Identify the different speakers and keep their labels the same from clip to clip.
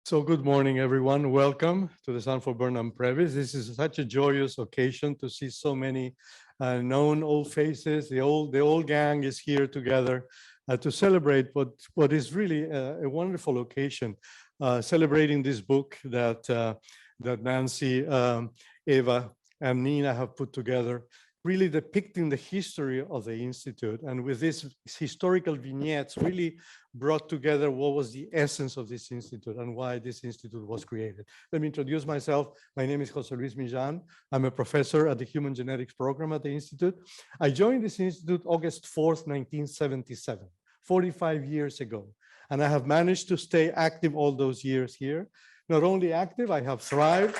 Speaker 1: So good morning, everyone. Welcome to the Sanford Burnham Prebys. This is such a joyous occasion to see so many known old faces. The old gang is here together to celebrate what is really a wonderful occasion, celebrating this book that Nancy, Eva, and Nina have put together, really depicting the history of the Institute. And with these historical vignettes, really brought together what was the essence of this Institute and why this Institute was created. Let me introduce myself. My name is Jose Luis Millán. I'm a professor at the Human Genetics Program at the Institute. I joined this Institute August 4th, 1977, 45 years ago. And I have managed to stay active all those years here. Not only active, I have thrived.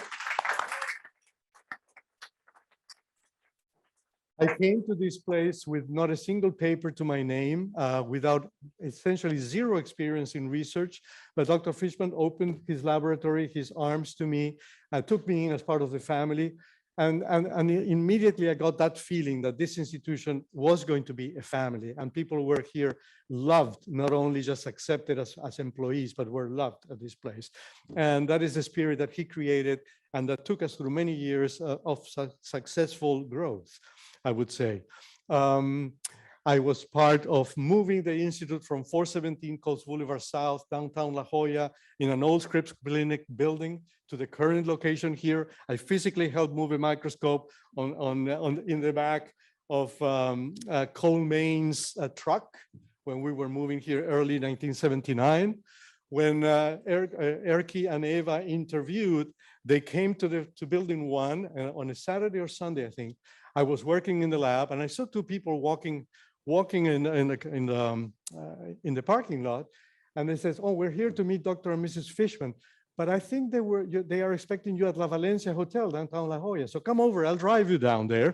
Speaker 1: I came to this place with not a single paper to my name, without essentially zero experience in research, but Dr. Fishman opened his laboratory, his arms to me, took me in as part of the family, and immediately I got that feeling that this institution was going to be a family, and people who were here loved, not only just accepted as employees, but were loved at this place. And that is the spirit that he created and that took us through many years of successful growth, I would say. I was part of moving the Institute from 417 Coast Boulevard South, downtown La Jolla, in an old Scripps Clinic building to the current location here. I physically helped move a microscope in the back of Cole Main's truck when we were moving here early 1979. When Erky and Eva interviewed, they came to building one on a Saturday or Sunday, I think. I was working in the lab and I saw two people walking in the parking lot, and they says, "Oh, we're here to meet Dr. and Mrs. Fishman, but I think they are expecting you at La Valencia Hotel downtown La Jolla. So come over, I'll drive you down there."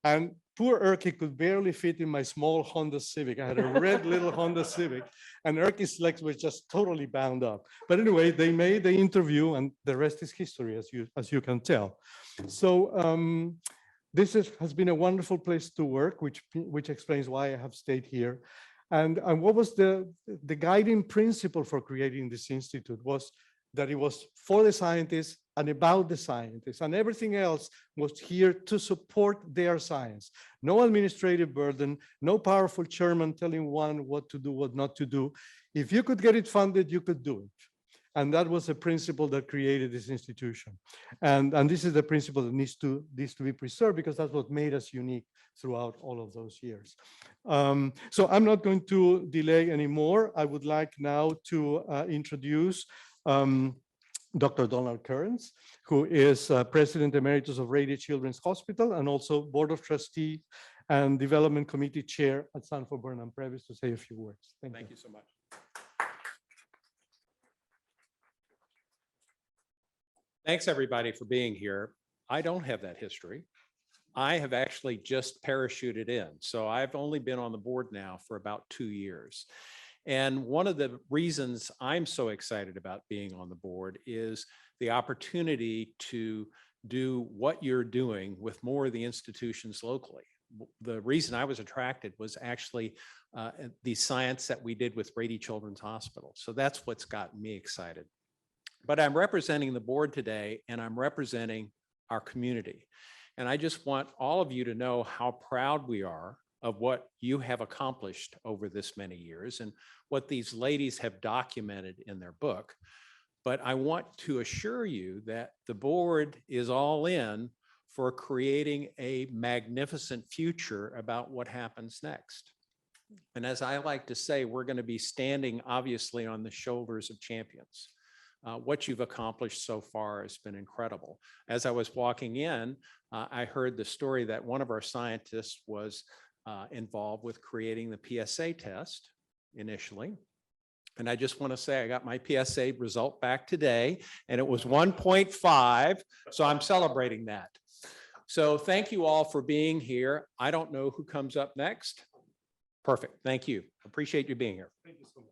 Speaker 1: And poor Erky could barely fit in my small Honda Civic. I had a red little Honda Civic, and Erky's legs were just totally bound up. But anyway, they made the interview, and the rest is history, as you can tell. So this has been a wonderful place to work, which explains why I have stayed here. And what was the guiding principle for creating this institute was that it was for the scientists and about the scientists, and everything else was here to support their science. No administrative burden, no powerful chairman telling one what to do, what not to do. If you could get it funded, you could do it. And that was the principle that created this institution. And this is the principle that needs to be preserved, because that's what made us unique throughout all of those years. So I'm not going to delay anymore. I would like now to introduce Dr. Donald Kearns, who is President Emeritus of Rady Children's Hospital and also Board of Trustees and Development Committee Chair at Sanford Burnham Prebys, to say a few words. Thank you so much.
Speaker 2: Thanks, everybody, for being here. I don't have that history. I have actually just parachuted in. So I've only been on the board now for about 2 years. And one of the reasons I'm so excited about being on the board is the opportunity to do what you're doing with more of the institutions locally. The reason I was attracted was actually the science that we did with Rady Children's Hospital. So that's what's gotten me excited. But I'm representing the board today, and I'm representing our community. And I just want all of you to know how proud we are of what you have accomplished over this many years and what these ladies have documented in their book. But I want to assure you that the board is all in for creating a magnificent future about what happens next. And as I like to say, we're going to be standing obviously on the shoulders of champions. What you've accomplished so far has been incredible. As I was walking in, I heard the story that one of our scientists was involved with creating the PSA test initially. And I just want to say I got my PSA result back today, and it was 1.5. So I'm celebrating that. So thank you all for being here. I don't know who comes up next. Perfect. Thank you. Appreciate you being here.
Speaker 1: Thank you so much.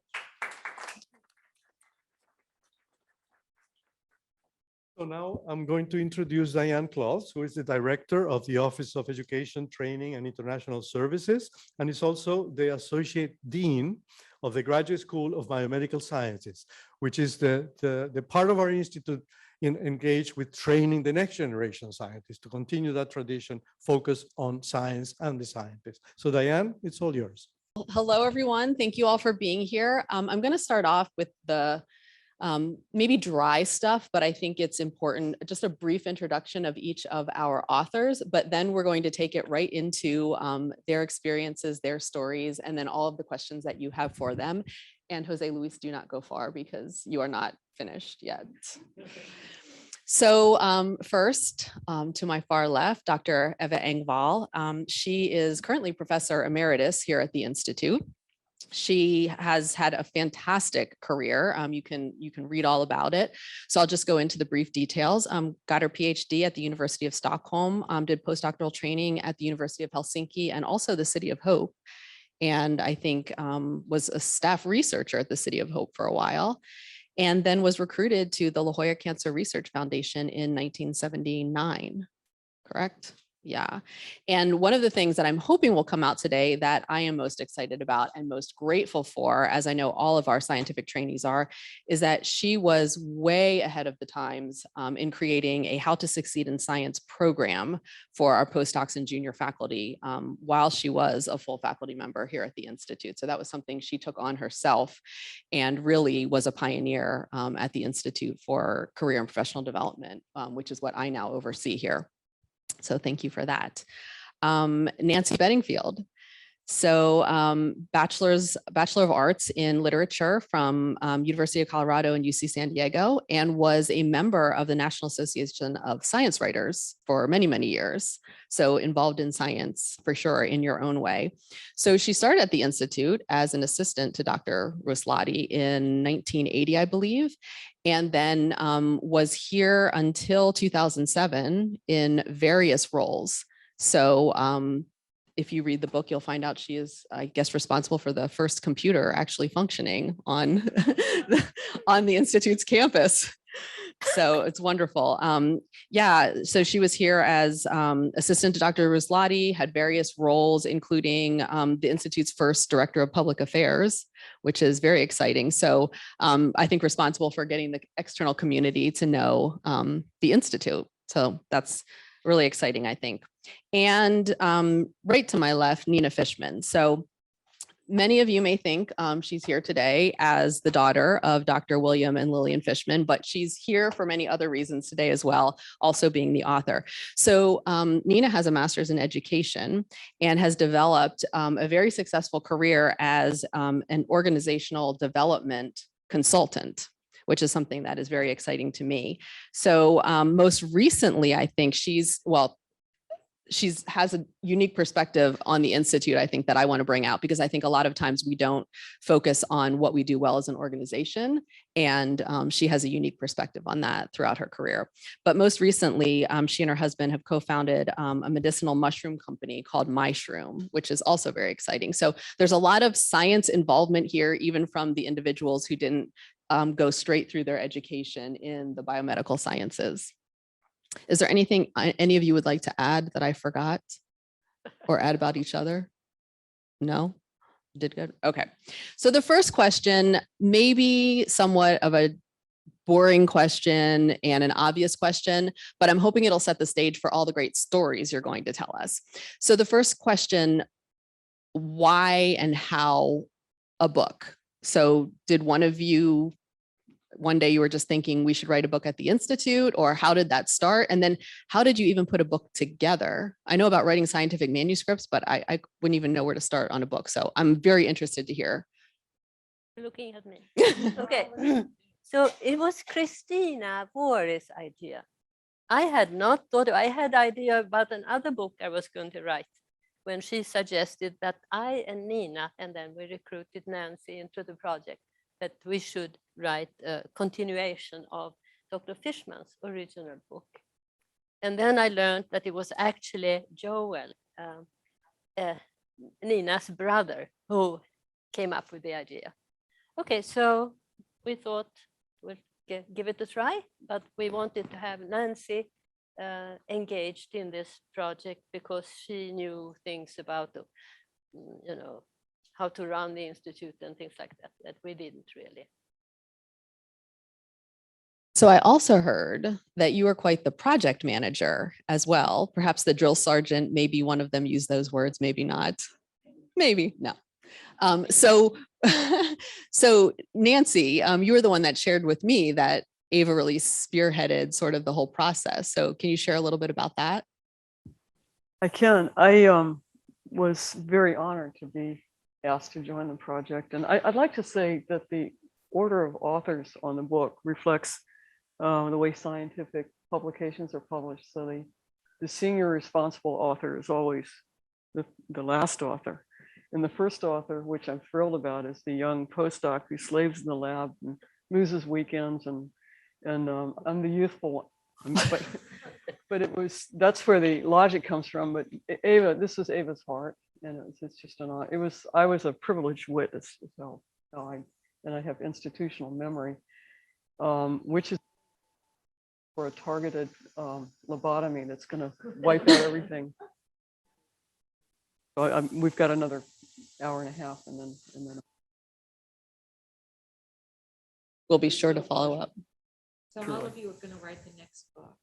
Speaker 1: So now I'm going to introduce Diane Claus, who is the Director of the Office of Education, Training, and International Services, and is also the Associate Dean of the Graduate School of Biomedical Sciences, which is the part of our institute engaged with training the next generation scientists to continue that tradition, focus on science and the scientists. So Diane, it's all yours.
Speaker 3: Hello, everyone. Thank you all for being here. I'm going to start off with the maybe dry stuff, but I think it's important, just a brief introduction of each of our authors, but then we're going to take it right into their experiences, their stories, and then all of the questions that you have for them. And Jose Luis, do not go far because you are not finished yet. So first, to my far left, Dr. Eva Engvall. She is currently Professor Emeritus here at the Institute. She has had a fantastic career. You can read all about it. So I'll just go into the brief details. Got her PhD at the University of Stockholm, did postdoctoral training at the University of Helsinki and also the City of Hope. And I think was a staff researcher at the City of Hope for a while, and then was recruited to the La Jolla Cancer Research Foundation in 1979, correct? Yeah. And one of the things that I'm hoping will come out today that I am most excited about and most grateful for, as I know all of our scientific trainees are, is that she was way ahead of the times in creating a How to Succeed in Science program for our postdocs and junior faculty while she was a full faculty member here at the Institute. So that was something she took on herself and really was a pioneer at the Institute for Career and Professional Development, which is what I now oversee here. So thank you for that. Nancy Beddingfield. So Bachelor of Arts in Literature from University of Colorado and UC San Diego, and was a member of the National Association of Science Writers for many, many years. So involved in science for sure in your own way. So she started at the Institute as an assistant to Dr. Ruslati in 1980, I believe, and then was here until 2007 in various roles. So if you read the book, you'll find out she is, I guess, responsible for the first computer actually functioning on, on the Institute's campus. So it's wonderful. Yeah, so she was here as assistant to Dr. Ruslati, had various roles, including the Institute's first director of public affairs, which is very exciting. So I think responsible for getting the external community to know the Institute. So that's really exciting, I think. And right to my left, Nina Fishman. So many of you may think she's here today as the daughter of Dr. William and Lillian Fishman, but she's here for many other reasons today as well, also being the author. So Nina has a master's in education and has developed a very successful career as an organizational development consultant, which is something that is very exciting to me. So most recently, I think she has a unique perspective on the Institute, I think, that I want to bring out, because I think a lot of times we don't focus on what we do well as an organization. And she has a unique perspective on that throughout her career. But most recently, she and her husband have co-founded a medicinal mushroom company called MyShroom, which is also very exciting. So there's a lot of science involvement here, even from the individuals who didn't go straight through their education in the biomedical sciences. Is there anything any of you would like to add that I forgot or add about each other? No? Did good? Okay. So the first question, maybe somewhat of a boring question and an obvious question, but I'm hoping it'll set the stage for all the great stories you're going to tell us. So the first question, why and how a book? So did one of you, one day you were just thinking we should write a book at the Institute, or how did that start? And then how did you even put a book together? I know about writing scientific manuscripts, but I wouldn't even know where to start on a book. So I'm very interested to hear.
Speaker 4: You're looking at me. Okay. So it was Christina Våre's idea. I had not thought, I had idea about another book I was going to write when she suggested that I and Nina, and then we recruited Nancy into the project, that we should write a continuation of Dr. Fishman's original book. And then I learned that it was actually Joel, Nina's brother, who came up with the idea. Okay, so we thought we'll give it a try, but we wanted to have Nancy engaged in this project because she knew things about, how to run the institute and things like that, that we didn't really.
Speaker 3: So I also heard that you are quite the project manager as well. Perhaps the drill sergeant, maybe one of them used those words, maybe not. Maybe, no. So Nancy, you were the one that shared with me that Ava really spearheaded sort of the whole process. So can you share a little bit about that?
Speaker 5: I can. I was very honored to be asked to join the project. And I'd like to say that the order of authors on the book reflects the way scientific publications are published. So the senior responsible author is always the last author. And the first author, which I'm thrilled about, is the young postdoc who slaves in the lab and loses weekends. And I'm the youthful one. But that's where the logic comes from. But Ava, this was Ava's heart. And it's just an honor. I was a privileged witness. So I have institutional memory, which is for a targeted lobotomy that's going to wipe out everything. So we've got another hour and a half, and then
Speaker 3: We'll be sure to follow up.
Speaker 6: So
Speaker 5: Truly.
Speaker 6: all of you are going to write the next book.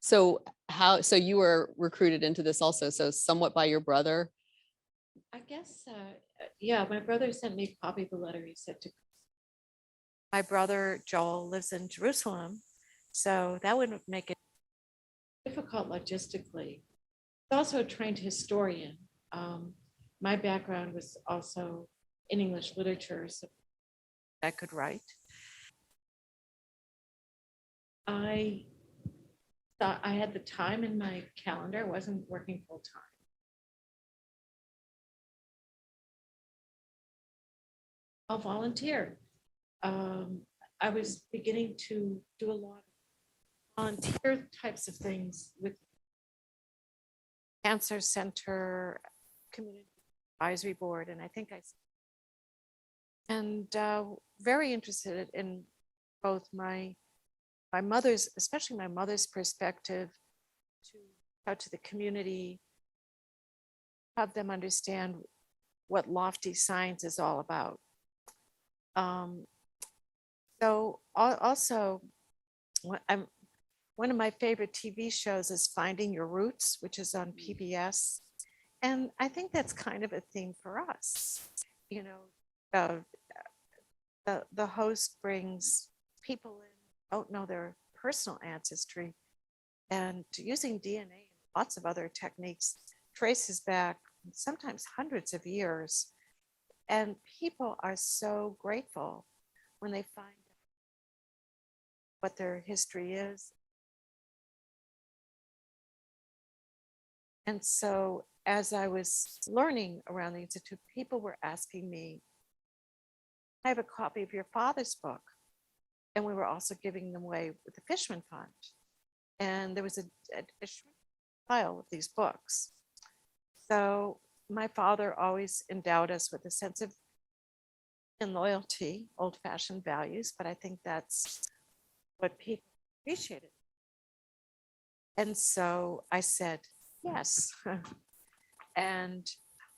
Speaker 3: So you were recruited into this also, so somewhat by your brother?
Speaker 6: I guess, yeah, my brother sent me a copy of the letter he said to. My brother Joel lives in Jerusalem, so that would make it difficult logistically. He's also a trained historian. My background was also in English literature, so I could write. I thought I had the time in my calendar. I wasn't working full time. I'll volunteer. I was beginning to do a lot of volunteer types of things with Cancer Center, Community Advisory Board, and I think very interested in both my mother's, especially my mother's perspective to out to the community, have them understand what lofty science is all about. So also, one of my favorite TV shows is Finding Your Roots, which is on PBS. And I think that's kind of a theme for us. You know, the host brings people in who don't know their personal ancestry, and using DNA and lots of other techniques traces back sometimes hundreds of years. And people are so grateful when they find out what their history is. And so as I was learning around the Institute, people were asking me, I have a copy of your father's book. And we were also giving them away with the Fishman Fund. And there was a file of these books. So my father always endowed us with a sense of and loyalty, old-fashioned values, but I think that's what people appreciated. And so I said, yes. And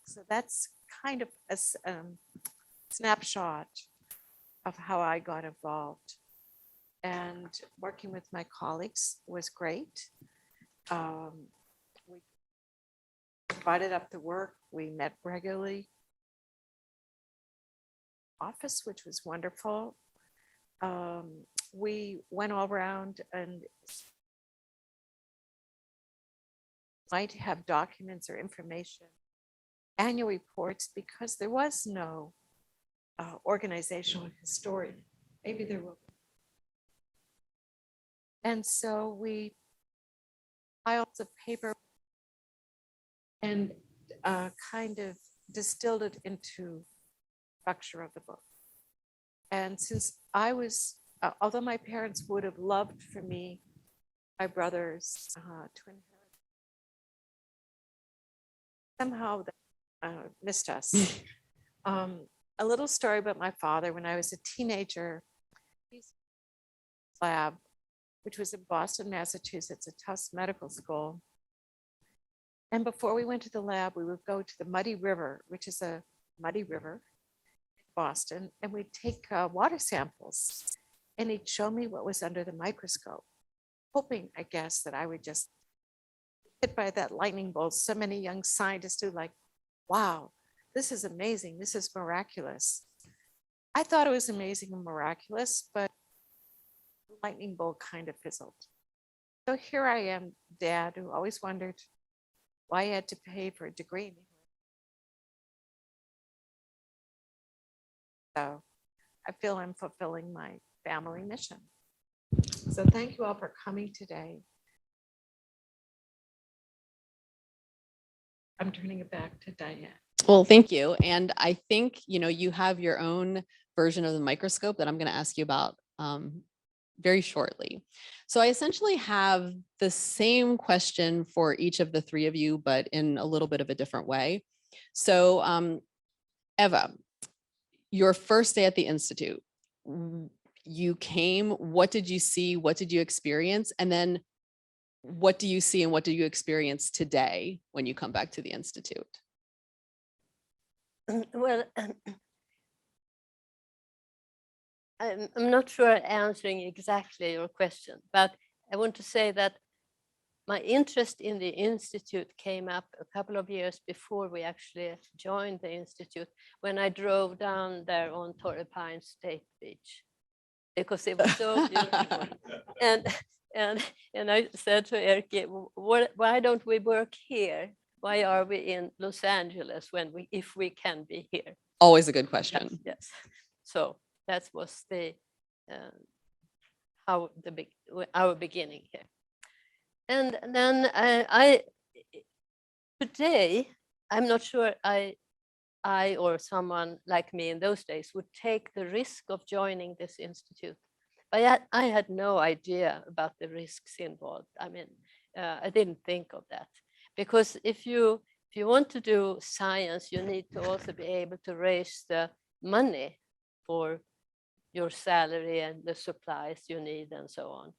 Speaker 6: so that's kind of a snapshot of how I got involved. And working with my colleagues was great. We divided up the work. We met regularly. Office, which was wonderful. We went all around and might have documents or information, annual reports, because there was no organizational historian. Maybe there will be. And so we filed the paper and kind of distilled it into structure of the book. And since I was, although my parents would have loved for me, my brothers to inherit, somehow they missed us. A little story about my father. When I was a teenager, he's lab, which was in Boston, Massachusetts, a Tufts Medical School. And before we went to the lab, we would go to the Muddy River, which is a muddy river in Boston, and we'd take water samples. And he'd show me what was under the microscope, hoping, I guess, that I would just hit by that lightning bolt. So many young scientists do, like, wow, this is amazing. This is miraculous. I thought it was amazing and miraculous, but the lightning bolt kind of fizzled. So here I am, Dad, who always wondered why I had to pay for a degree. So I feel I'm fulfilling my family mission. So thank you all for coming today. I'm turning it back to Diane.
Speaker 3: Well, thank you. And I think, you have your own version of the microscope that I'm going to ask you about very shortly. So I essentially have the same question for each of the three of you, but in a little bit of a different way. So Eva, your first day at the Institute, you came, what did you see? What did you experience? And then what do you see and what do you experience today when you come back to the Institute?
Speaker 4: Well, I'm not sure answering exactly your question, but I want to say that my interest in the Institute came up a couple of years before we actually joined the Institute, when I drove down there on Torrey Pines State Beach, because it was so beautiful. And I said to Erki, why don't we work here? Why are we in Los Angeles if we can be here?
Speaker 3: Always a good question.
Speaker 4: Yes. So that was our beginning here. And then today, I'm not sure I or someone like me in those days would take the risk of joining this institute. But I had no idea about the risks involved. I mean, I didn't think of that, because if you want to do science, you need to also be able to raise the money for your salary and the supplies you need and so on.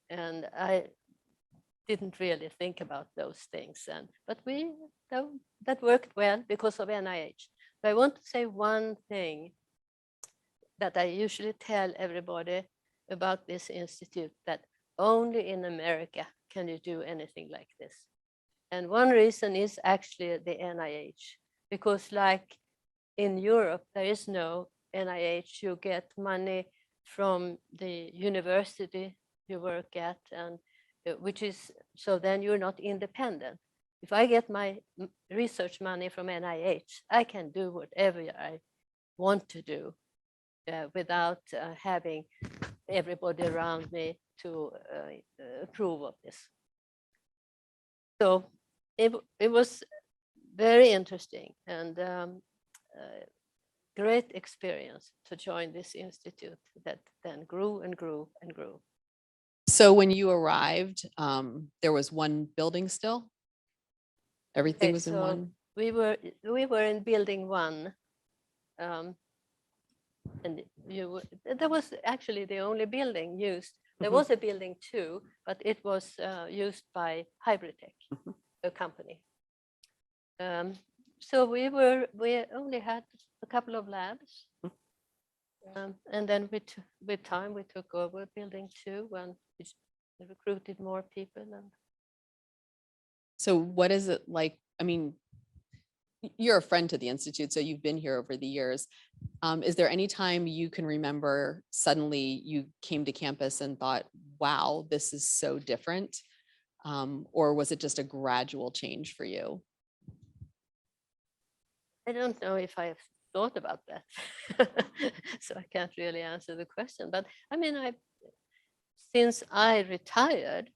Speaker 4: And I didn't really think about those things. But that worked well because of NIH. But I want to say one thing that I usually tell everybody about this institute, that only in America can you do anything like this. And one reason is actually the NIH, because like in Europe, there is no NIH. You get money from the university you work at, and which is, so then you're not independent. If I get my research money from NIH, I can do whatever I want to do without having everybody around me to approve of this. So it was very interesting and great experience to join this institute that then grew and grew and grew.
Speaker 3: So when you arrived, there was one building still? Everything was in one?
Speaker 4: We were in building 1. And that was actually the only building used. There was a building 2, but it was used by Hybridtech, a company. So we only had a couple of labs. And then with time, we took over building 2 when we recruited more people.
Speaker 3: So what is it like? I mean, you're a friend to the Institute, so you've been here over the years. Is there any time you can remember suddenly you came to campus and thought, wow, this is so different? Or was it just a gradual change for you?
Speaker 4: I don't know if I have thought about that. So I can't really answer the question. But I mean, since I retired,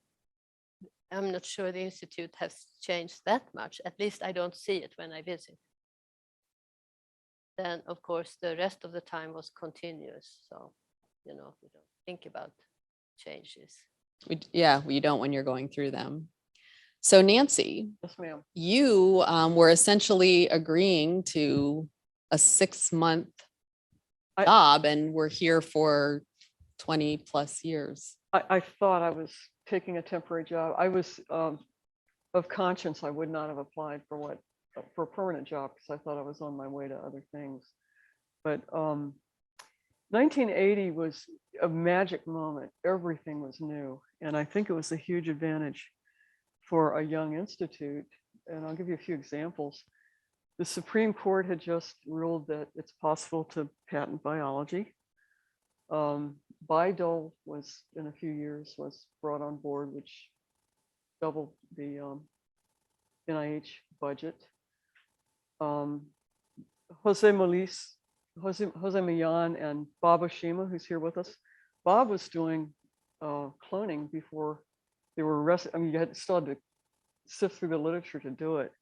Speaker 4: I'm not sure the Institute has changed that much. At least I don't see it when I visit. Then, of course, the rest of the time was continuous. So, we don't think about changes.
Speaker 3: You don't when you're going through them. So Nancy,
Speaker 5: Yes, ma'am.
Speaker 3: you were essentially agreeing to a 6-month job, and we're here for 20+ years.
Speaker 5: I thought I was taking a temporary job. I was of conscience, I would not have applied for a permanent job because I thought I was on my way to other things. But 1980 was a magic moment. Everything was new. And I think it was a huge advantage for a young institute. And I'll give you a few examples. The Supreme Court had just ruled that it's possible to patent biology. Bayh-Dole was, in a few years, was brought on board, which doubled the NIH budget. Jose Millan and Bob Oshima, who's here with us. Bob was doing cloning before they were arrested. I mean, you still had to sift through the literature to do it.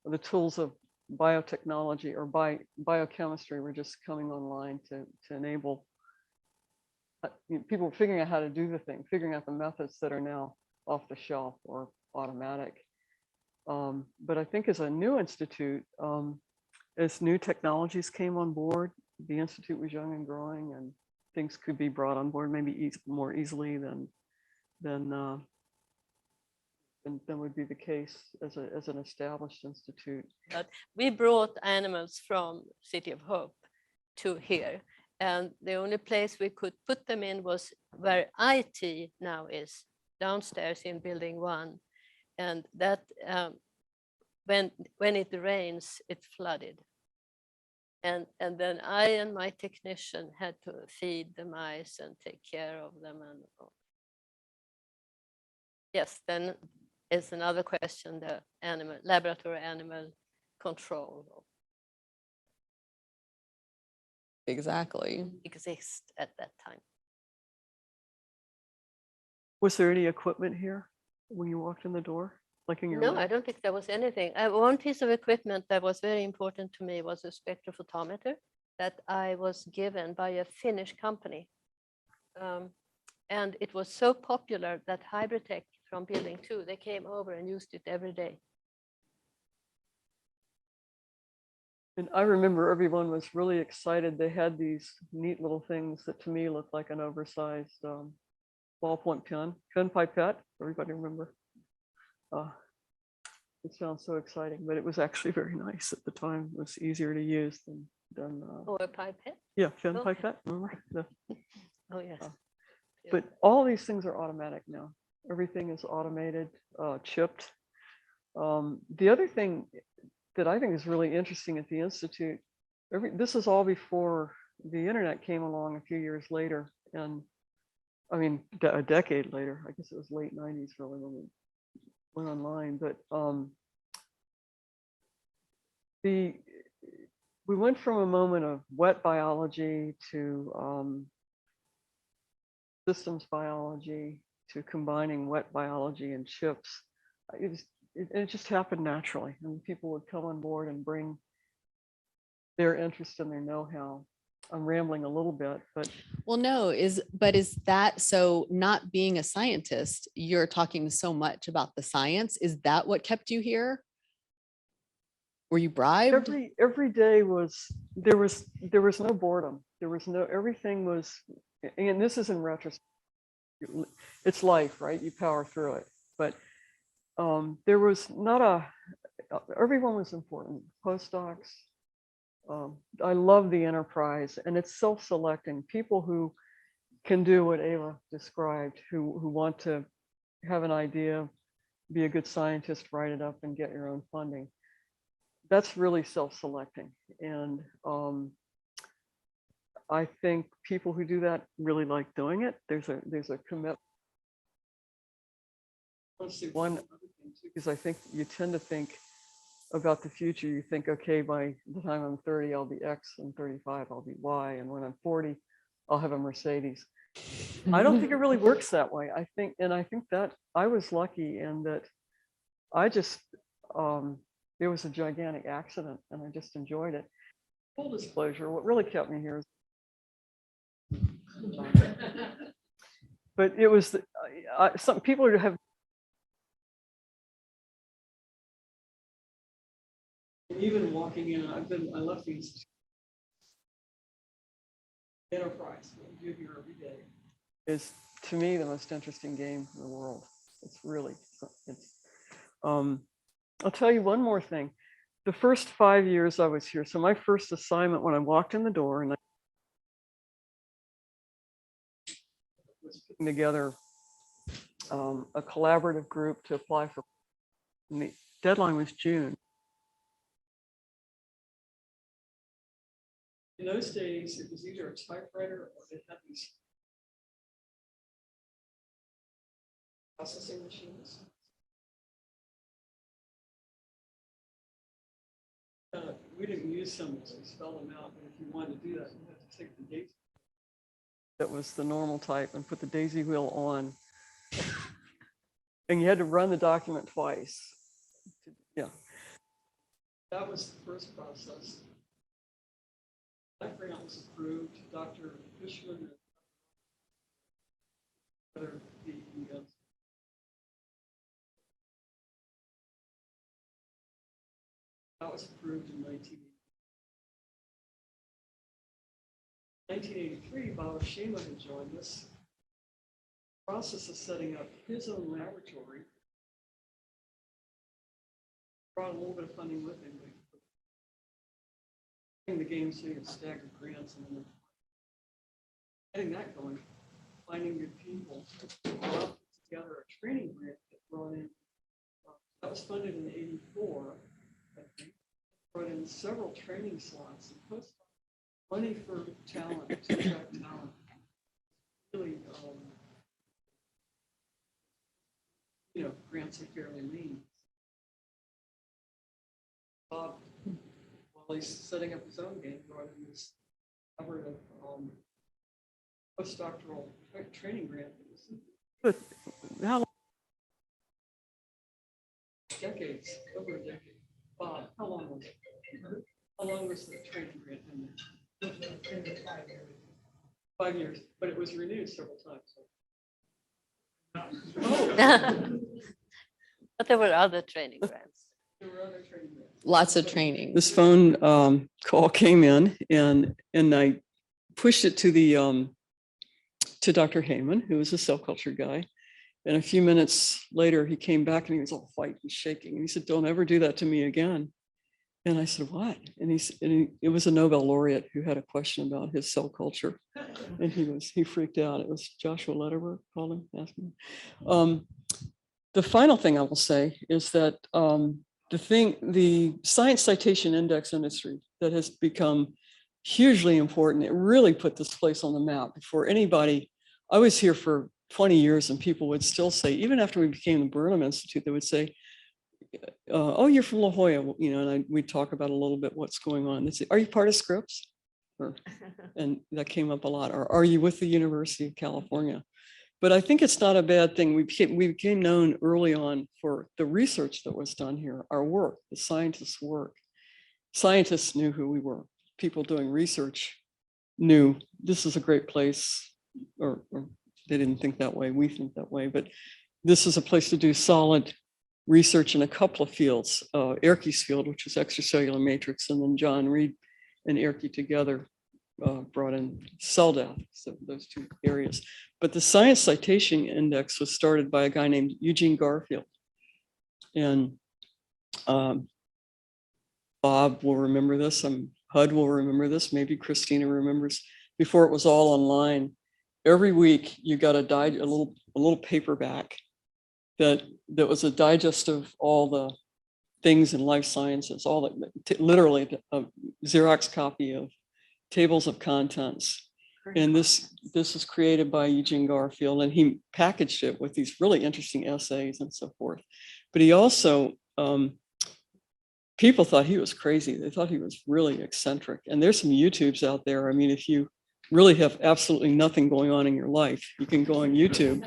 Speaker 5: The tools of biotechnology or biochemistry were just coming online to enable people figuring out how to do the thing, figuring out the methods that are now off the shelf or automatic. But I think as a new institute, as new technologies came on board, the institute was young and growing, and things could be brought on board maybe more easily than would be the case as an established institute.
Speaker 4: But we brought animals from City of Hope to here. And the only place we could put them in was where IT now is, downstairs in building 1. And that when it rains, it's flooded. And then I and my technician had to feed the mice and take care of them. And yes, then is another question, the laboratory animal control
Speaker 3: Exactly.
Speaker 4: exist at that time.
Speaker 5: Was there any equipment here when you walked in the door? Like in your
Speaker 4: No,
Speaker 5: lab?
Speaker 4: I don't think there was anything. One piece of equipment that was very important to me was a spectrophotometer that I was given by a Finnish company. And it was so popular that Hybridtech from building 2, they came over and used it every day.
Speaker 5: And I remember everyone was really excited. They had these neat little things that to me looked like an oversized ballpoint pen pipette. Everybody remember? It sounds so exciting, but it was actually very nice at the time. It was easier to use than
Speaker 4: Or a pipette?
Speaker 5: yeah, pen
Speaker 4: Okay.
Speaker 5: pipette. Remember?
Speaker 4: Oh, yes. Yeah.
Speaker 5: But all these things are automatic now. Everything is automated, chipped. The other thing that I think is really interesting at the Institute, this is all before the internet came along a few years later. And I mean, a decade later, I guess it was late 90s really when we went online. But we went from a moment of wet biology to systems biology to combining wet biology and chips. It just happened naturally, and people would come on board and bring their interest and their know-how. I'm rambling a little bit, but
Speaker 3: Well, no, is that so? Not being a scientist, you're talking so much about the science. Is that what kept you here? Were you bribed?
Speaker 5: every day there was no boredom. There was no, everything was, and this is in retrospect. It's life, right? You power through it, but there was not everyone was important. Postdocs. I love the enterprise, and it's self-selecting. People who can do what Ava described, who want to have an idea, be a good scientist, write it up, and get your own funding. That's really self-selecting, and I think people who do that really like doing it. There's a commitment. Let's see, one other thing too, because I think you tend to think about the future. You think, okay, by the time I'm 30, I'll be X, and 35, I'll be Y, and when I'm 40, I'll have a Mercedes. I don't think it really works that way. I think that I was lucky in that I just, there was a gigantic accident and I just enjoyed it. Full disclosure, what really kept me here is, but it was, some people who have, even walking in, I left these enterprise, what you do here every day, is to me the most interesting game in the world. It's really, I'll tell you one more thing. The first 5 years I was here, so my first assignment when I walked in the door and I was putting together a collaborative group to apply for, and the deadline was June. In those days, it was either a typewriter or they had these processing machines. We didn't use symbols, we spelled them out, but if you wanted to do that, you had to take the daisy. That was the normal type and put the daisy wheel on. And you had to run the document twice. Yeah. That was the first process. That grant was approved. Dr. Fishman and other PEs. That was approved in 1983. Bob Shema had joined us. Process of setting up his own laboratory. Brought a little bit of funding with him. The game so you had staggered grants and then getting that going, finding good people, put together a training grant that brought in, that was funded in '84, I think, brought in several training slots and Postdoc, money for talent, to attract talent. Really, grants are fairly lean. Bob, while he's setting up his own game, brought in this collaborative postdoctoral training grant. But how decades, over a decade. Bob, how long was it? How long was the training grant in there? 5 years, but it was renewed several times.
Speaker 4: But there were other training grants.
Speaker 5: There were other training grants.
Speaker 3: Lots of training.
Speaker 5: This phone call came in, and I pushed it to the to Dr. Heyman, who was a cell culture guy. And a few minutes later, he came back and he was all white and shaking. And he said, "Don't ever do that to me again." And I said, "What?" And it was a Nobel laureate who had a question about his cell culture, and he freaked out. It was Joshua Lederberg called him, asked him. The final thing I will say is that the science citation index industry that has become hugely important. It really put this place on the map. Before anybody, I was here for 20 years and people would still say, even after we became the Burnham Institute, they would say, "Oh, you're from La Jolla," and we'd talk about a little bit what's going on. They'd say, "Are you part of Scripps?" And that came up a lot. Or, "Are you with the University of California?" But I think it's not a bad thing. We became known early on for the research that was done here, our work, the scientists' work. Scientists knew who we were. People doing research knew this is a great place, or they didn't think that way. We think that way, but this is a place to do solid research in a couple of fields. Erke's field, which was extracellular matrix, and then John Reed and Erke together brought in cell death, so those two areas. But the Science Citation Index was started by a guy named Eugene Garfield. And Bob will remember this, HUD will remember this, maybe Christina remembers, before it was all online. Every week you got a little paperback that was a digest of all the things in life sciences, literally a Xerox copy of tables of contents. And this was created by Eugene Garfield, and he packaged it with these really interesting essays and so forth. But he also, people thought he was crazy. They thought he was really eccentric. And there's some YouTubes out there. I mean, if you really have absolutely nothing going on in your life, you can go on YouTube.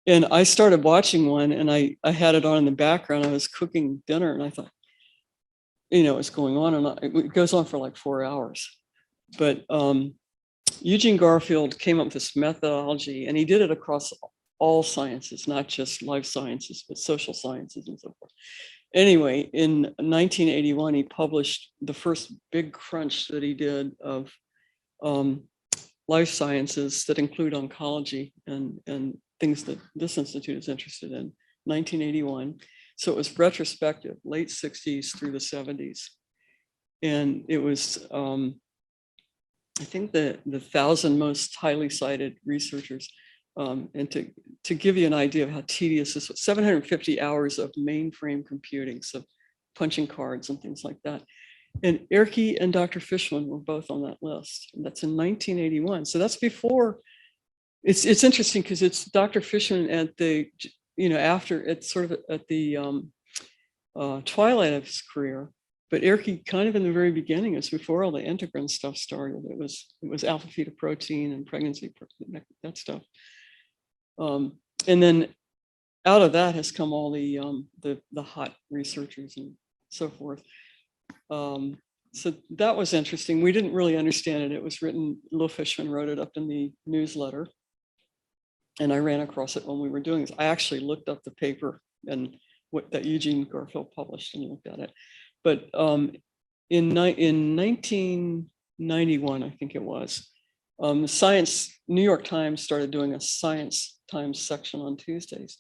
Speaker 5: And I started watching one, and I had it on in the background. I was cooking dinner, and I thought, what's going on? And it goes on for like 4 hours. But Eugene Garfield came up with this methodology, and he did it across all sciences, not just life sciences, but social sciences and so forth. Anyway, in 1981, he published the first big crunch that he did of life sciences that include oncology and things that this institute is interested in, 1981. So it was retrospective, late 60s through the 70s. And it was, I think the 1,000 most highly cited researchers. And to give you an idea of how tedious this was, 750 hours of mainframe computing, so punching cards and things like that. And Erke and Dr. Fishman were both on that list. And that's in 1981. So that's before, it's interesting because it's Dr. Fishman at the, after, it's sort of at the twilight of his career. But Erke kind of in the very beginning, is before all the integrin stuff started. It was alpha fetoprotein and pregnancy, that stuff. And then out of that has come all the hot researchers and so forth. So that was interesting. We didn't really understand it. It was written, Lil Fishman wrote it up in the newsletter. And I ran across it when we were doing this. I actually looked up the paper and that Eugene Garfield published and looked at it. But in 1991, I think it was, the New York Times started doing a Science Times section on Tuesdays.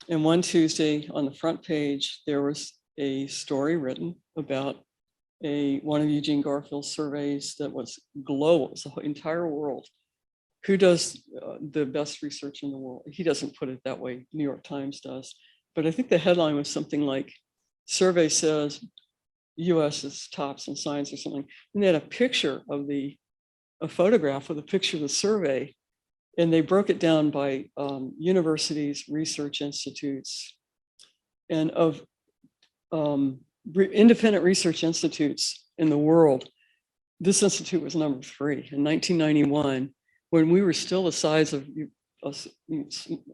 Speaker 5: And one Tuesday on the front page, there was a story written about one of Eugene Garfield's surveys that was global, it was the entire world. Who does the best research in the world? He doesn't put it that way, New York Times does. But I think the headline was something like, survey says US is tops in science or something. And they had a picture of a photograph with a picture of the survey. And they broke it down by universities, research institutes, and of independent research institutes in the world. This institute was number 3 in 1991, when we were still the size of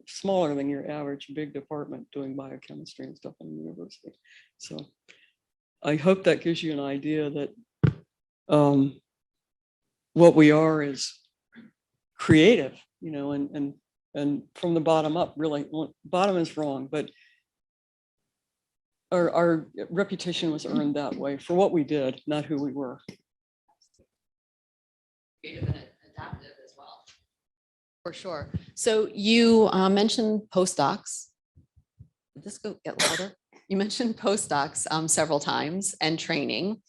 Speaker 5: smaller than your average big department doing biochemistry and stuff in the university. So I hope that gives you an idea that what we are is creative, and from the bottom up, really. Bottom is wrong, but our reputation was earned that way for what we did, not who we were.
Speaker 3: Creative and adaptive as well. For sure. So you mentioned postdocs. Did this get louder? You mentioned postdocs several times and training.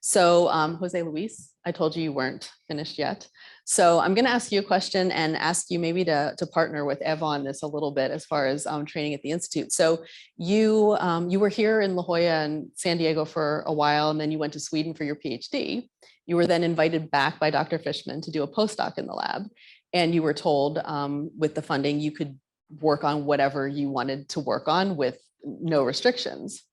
Speaker 3: So Jose Luis, I told you weren't finished yet. So I'm going to ask you a question and ask you maybe to partner with Eva on this a little bit as far as training at the Institute. So you were here in La Jolla and San Diego for a while, and then you went to Sweden for your PhD. You were then invited back by Dr. Fishman to do a postdoc in the lab. And you were told with the funding, you could work on whatever you wanted to work on with no restrictions.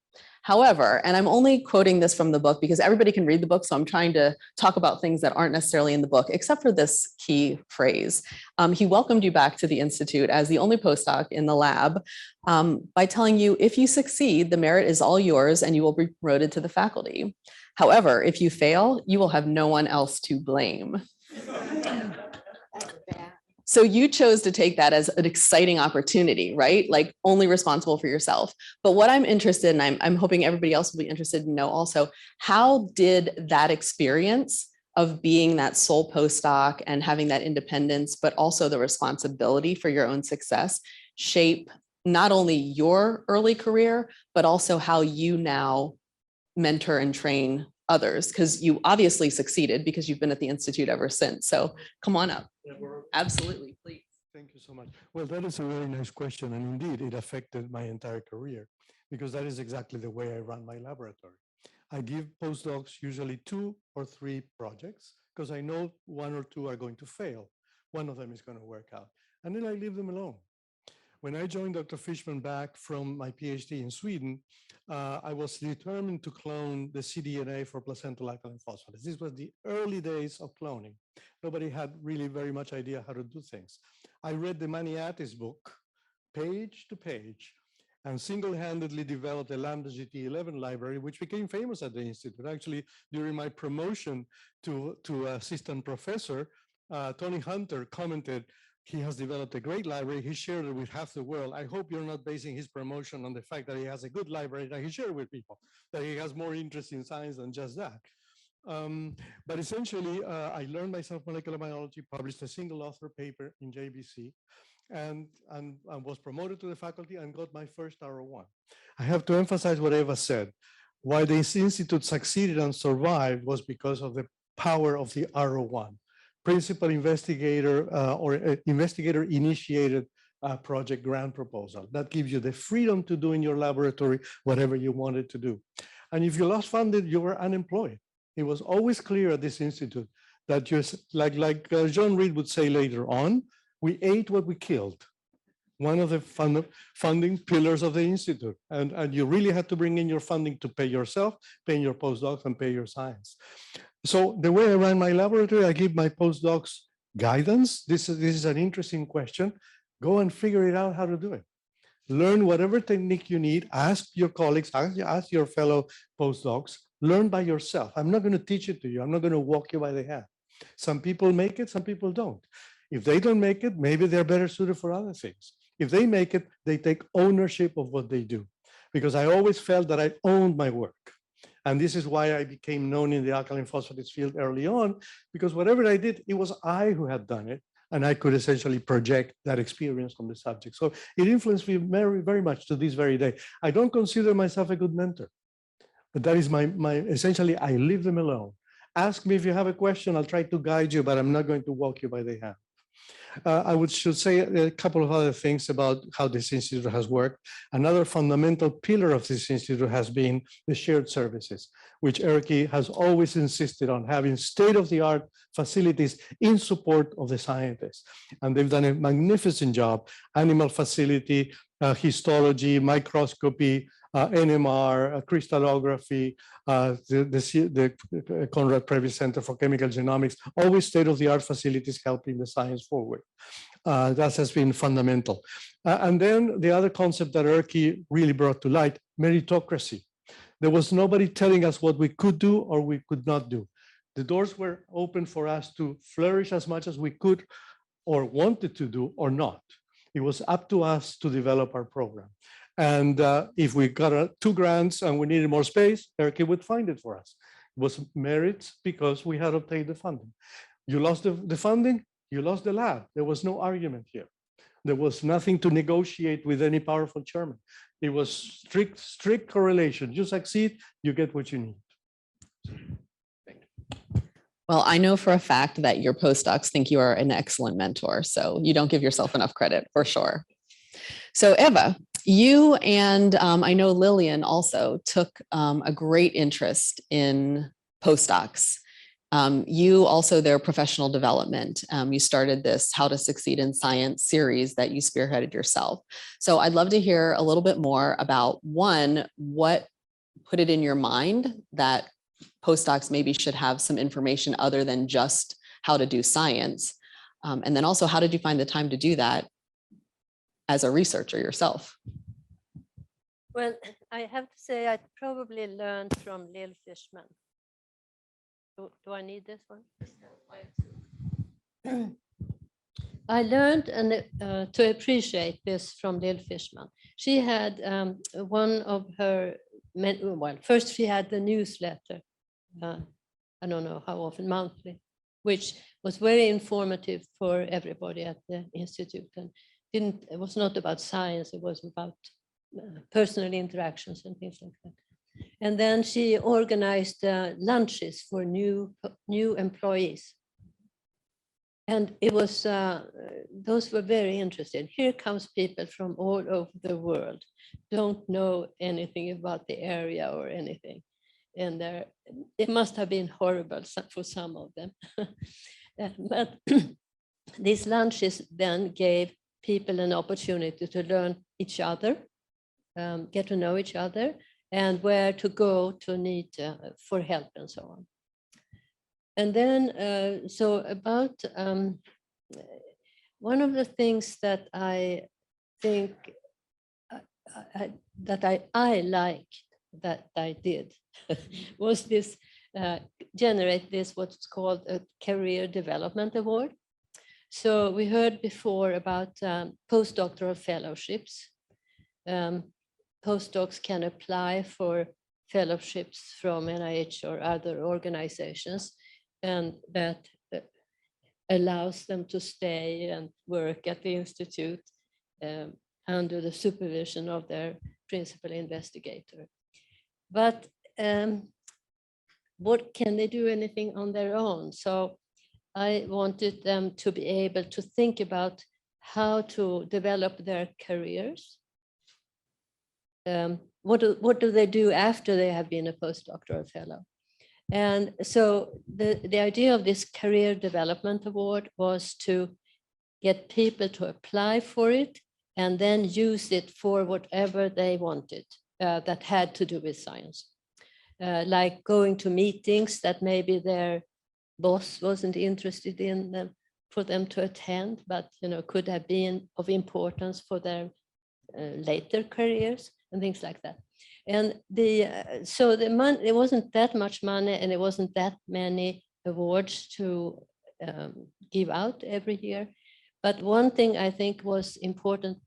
Speaker 3: However, and I'm only quoting this from the book because everybody can read the book, so I'm trying to talk about things that aren't necessarily in the book, except for this key phrase. He welcomed you back to the Institute as the only postdoc in the lab by telling you, if you succeed, the merit is all yours and you will be promoted to the faculty. However, if you fail, you will have no one else to blame. So you chose to take that as an exciting opportunity, right? Like only responsible for yourself. But what I'm interested in, I'm hoping everybody else will be interested to know also, how did that experience of being that sole postdoc and having that independence, but also the responsibility for your own success, shape not only your early career, but also how you now mentor and train others? Because you obviously succeeded because you've been at the Institute ever since. So come on up.
Speaker 1: Yeah,
Speaker 3: Absolutely, please.
Speaker 1: thank you so much. Well, that is a very nice question. And indeed, it affected my entire career because that is exactly the way I run my laboratory. I give postdocs usually 2 or 3 projects because I know 1 or 2 are going to fail. One of them is going to work out. And then I leave them alone. When I joined Dr. Fishman back from my PhD in Sweden, I was determined to clone the cDNA for placental alkaline phosphatase. This was the early days of cloning. Nobody had really very much idea how to do things. I read the Maniatis book, page to page, and single-handedly developed a Lambda GT11 library, which became famous at the Institute. Actually, during my promotion to assistant professor, Tony Hunter commented, he has developed a great library. He shared it with half the world. I hope you're not basing his promotion on the fact that he has a good library that he shared with people, that he has more interest in science than just that. But essentially, I learned myself molecular biology, published a single author paper in JBC. and was promoted to the faculty and got my first R01. I have to emphasize what Eva said. Why this institute succeeded and survived was because of the power of the R01, principal investigator or investigator-initiated project grant proposal. That gives you the freedom to do in your laboratory whatever you wanted to do. And if you lost funding, you were unemployed. It was always clear at this institute that just like John Reed would say later on, we ate what we killed. One of the funding pillars of the institute. And you really had to bring in your funding to pay yourself, pay your postdocs, and pay your science. So the way I ran my laboratory, I give my postdocs guidance. This is an interesting question. Go and figure it out how to do it. Learn whatever technique you need. Ask your colleagues, ask your fellow postdocs. Learn by yourself. I'm not going to teach it to you. I'm not going to walk you by the hand. Some people make it, some people don't. If they don't make it, maybe they're better suited for other things. If they make it, they take ownership of what they do. Because I always felt that I owned my work. And this is why I became known in the alkaline phosphates field early on, because whatever I did, it was I who had done it. And I could essentially project that experience on the subject. So it influenced me very, very much to this very day. I don't consider myself a good mentor, but that is my essentially, I leave them alone. Ask me if you have a question, I'll try to guide you, but I'm not going to walk you by the hand. Should say a couple of other things about how this institute has worked. Another fundamental pillar of this institute has been the shared services, which Erkki has always insisted on having state-of-the-art facilities in support of the scientists. And they've done a magnificent job. Animal facility, histology, microscopy, NMR, crystallography, the Conrad Prebys Center for Chemical Genomics, always state-of-the-art facilities helping the science forward. That has been fundamental. And then the other concept that Erkki really brought to light, meritocracy. There was nobody telling us what we could do or we could not do. The doors were open for us to flourish as much as we could or wanted to do or not. It was up to us to develop our program. And if we got 2 grants and we needed more space, Erkki would find it for us. It was merit because we had obtained the funding. You lost the funding, you lost the lab. There was no argument here. There was nothing to negotiate with any powerful chairman. It was strict correlation. You succeed, you get what you need.
Speaker 3: Well, I know for a fact that your postdocs think you are an excellent mentor, so you don't give yourself enough credit for sure. So Eva, you and I know Lillian also took a great interest in postdocs. You also their professional development. You started this How to Succeed in Science series that you spearheaded yourself. So I'd love to hear a little bit more about one, what put it in your mind that postdocs maybe should have some information other than just how to do science. And then also, how did you find the time to do that as a researcher yourself?
Speaker 4: Well, I have to say I probably learned from Lil Fishman. Do I need this one? I learned to appreciate this from Lil Fishman. She had one of her, well, first she had the newsletter, I don't know how often, monthly, which was very informative for everybody at the Institute. And it was not about science, it was about personal interactions and things like that. And then she organized lunches for new employees. And it was, those were very interesting. Here comes people from all over the world, don't know anything about the area or anything. And it must have been horrible for some of them. But these lunches then gave people an opportunity to learn each other, get to know each other, and where to go to need for help and so on. And then, so about one of the things that I think that I liked that I did was this, generate this what's called a career development award. So we heard before about postdoctoral fellowships. Postdocs can apply for fellowships from NIH or other organizations, and that allows them to stay and work at the institute under the supervision of their principal investigator. But what can they do anything on their own? So I wanted them to be able to think about how to develop their careers. What do they do after they have been a postdoctoral fellow? And so the idea of this career development award was to get people to apply for it and then use it for whatever they wanted that had to do with science. Like going to meetings that maybe their boss wasn't interested in them for them to attend, but could have been of importance for their later careers and things like that. And so the money, it wasn't that much money and it wasn't that many awards to give out every year. But one thing I think was important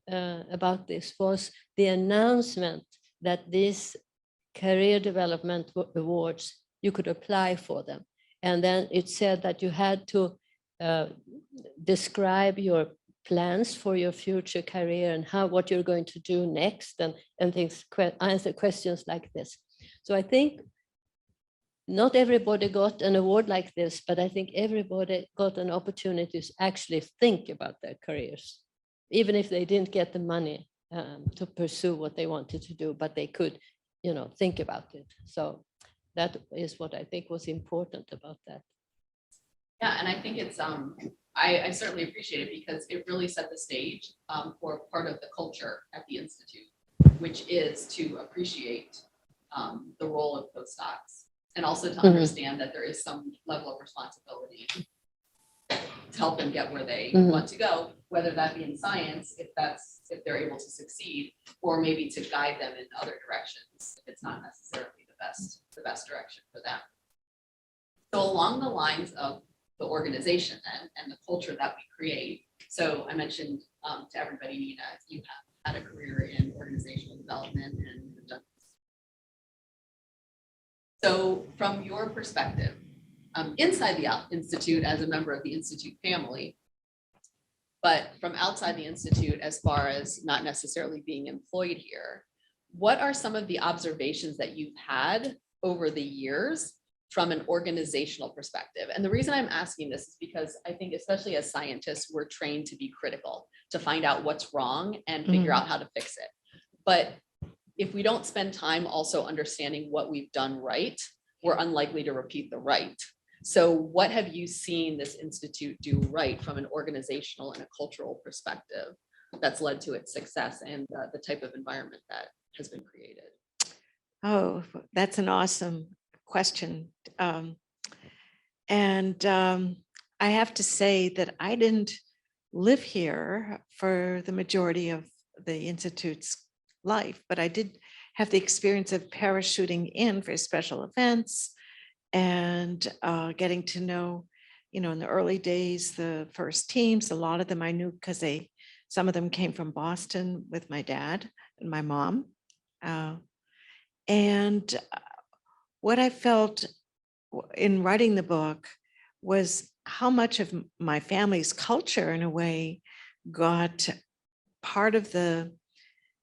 Speaker 4: about this was the announcement that these career development awards, you could apply for them. And then it said that you had to describe your plans for your future career and what you're going to do next and things, answer questions like this. So I think not everybody got an award like this, but I think everybody got an opportunity to actually think about their careers, even if they didn't get the money to pursue what they wanted to do, but they could, think about it. So that is what I think was important about that.
Speaker 3: Yeah, and I think it's, I certainly appreciate it because it really set the stage for part of the culture at the Institute, which is to appreciate the role of postdocs and also to understand that there is some level of responsibility to help them get where they want to go, whether that be in science, if they're able to succeed, or maybe to guide them in other directions if it's not necessarily the best direction for them. So along the lines of the organization and the culture that we create. So I mentioned to everybody, Nina, you have had a career in organizational development and have done this. So from your perspective, inside the Institute as a member of the Institute family, but from outside the Institute as far as not necessarily being employed here, what are some of the observations that you've had over the years from an organizational perspective? And the reason I'm asking this is because I think, especially as scientists, we're trained to be critical, to find out what's wrong and figure out how to fix it. But if we don't spend time also understanding what we've done right, we're unlikely to repeat the right. So what have you seen this institute do right from an organizational and a cultural perspective that's led to its success and the type of environment that has been created?
Speaker 6: Oh, that's an awesome question. I have to say that I didn't live here for the majority of the Institute's life, but I did have the experience of parachuting in for special events and getting to know, in the early days, the first teams. A lot of them I knew because some of them came from Boston with my dad and my mom. And what I felt in writing the book was how much of my family's culture, in a way, got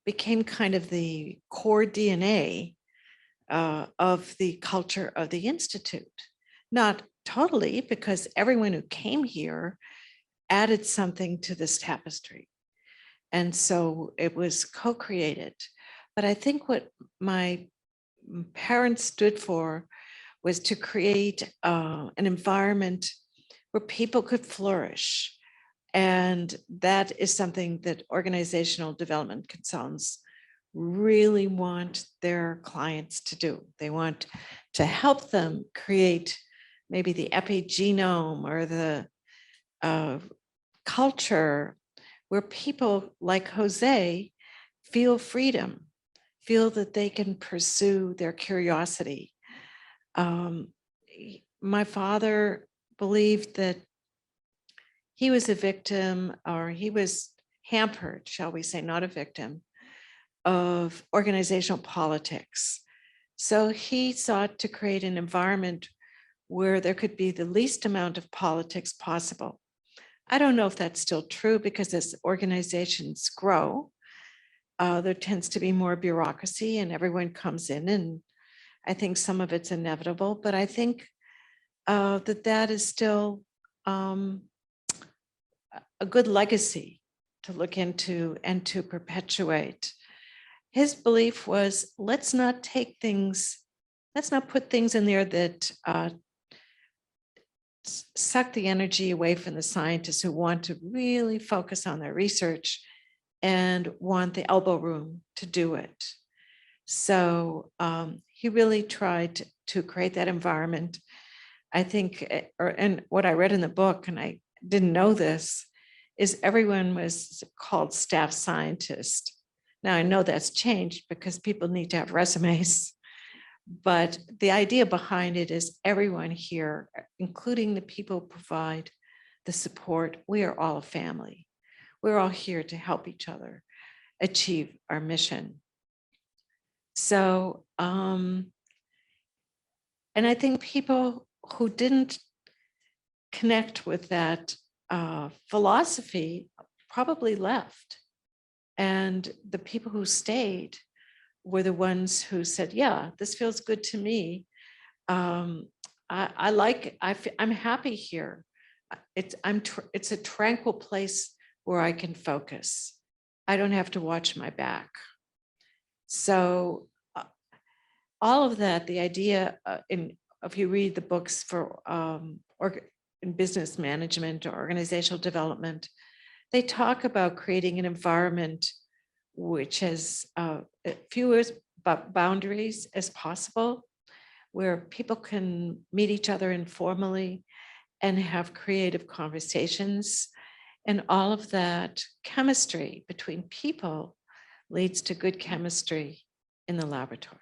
Speaker 6: became kind of the core DNA of the culture of the Institute. Not totally, because everyone who came here added something to this tapestry. And so it was co-created. But I think what my parents stood for was to create an environment where people could flourish. And that is something that organizational development consultants really want their clients to do. They want to help them create maybe the epigenome or the culture where people like Jose feel freedom, feel that they can pursue their curiosity. My father believed that he was a victim, or he was hampered, shall we say, not a victim, of organizational politics. So he sought to create an environment where there could be the least amount of politics possible. I don't know if that's still true because as organizations grow, there tends to be more bureaucracy and everyone comes in, and I think some of it's inevitable, but I think that is still a good legacy to look into and to perpetuate. His belief was, let's not put things in there that suck the energy away from the scientists who want to really focus on their research and want the elbow room to do it. So he really tried to create that environment. I think, and what I read in the book, and I didn't know this, is everyone was called staff scientist. Now I know that's changed because people need to have resumes, but the idea behind it is everyone here, including the people who provide the support, we are all a family. We're all here to help each other achieve our mission. So, and I think people who didn't connect with that philosophy probably left. And the people who stayed were the ones who said, yeah, this feels good to me. I'm happy here. It's a tranquil place where I can focus. I don't have to watch my back. So all of that, the idea if you read the books for in business management or organizational development, they talk about creating an environment which has fewest boundaries as possible, where people can meet each other informally and have creative conversations. And all of that chemistry between people leads to good chemistry in the laboratory.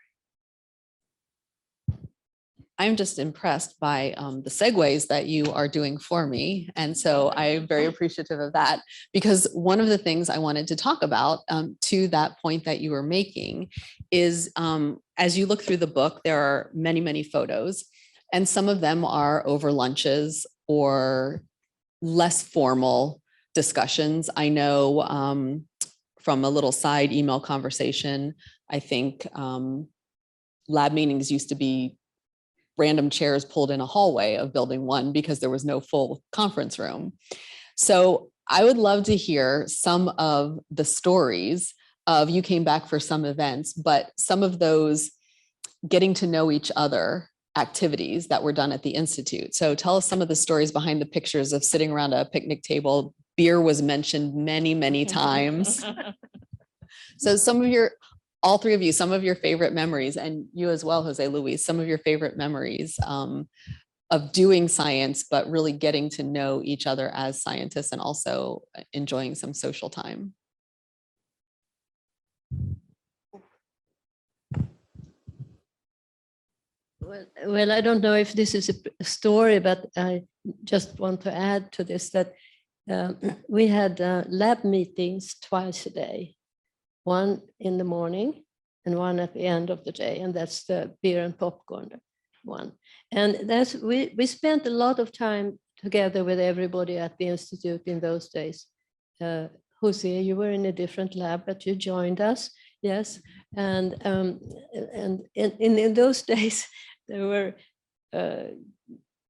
Speaker 3: I'm just impressed by the segues that you are doing for me. And so I'm very appreciative of that, because one of the things I wanted to talk about to that point that you were making is as you look through the book, there are many, many photos, and some of them are over lunches or less formal discussions. I know from a little side email conversation, I think lab meetings used to be random chairs pulled in a hallway of building 1 because there was no full conference room. So I would love to hear some of the stories of, you came back for some events, but some of those getting to know each other activities that were done at the Institute. So tell us some of the stories behind the pictures of sitting around a picnic table. Beer was mentioned many, many times. So all three of you, some of your favorite memories, and you as well, Jose Luis, some of your favorite memories of doing science, but really getting to know each other as scientists and also enjoying some social time.
Speaker 4: Well, I don't know if this is a story, but I just want to add to this that we had lab meetings twice a day. One in the morning and one at the end of the day, and that's the beer and popcorn one. And we spent a lot of time together with everybody at the Institute in those days. Jose, you were in a different lab, but you joined us, yes. And in those days, there were,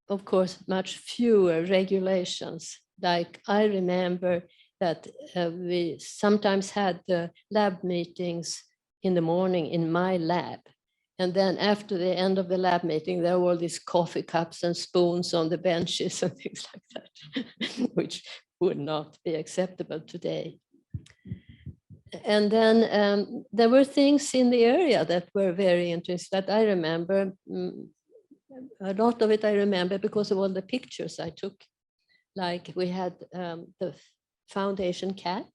Speaker 4: of course, much fewer regulations. Like I remember that we sometimes had the lab meetings in the morning in my lab. And then after the end of the lab meeting, there were all these coffee cups and spoons on the benches and things like that, which would not be acceptable today. And then there were things in the area that were very interesting that I remember. A lot of it I remember because of all the pictures I took. Like we had the foundation cat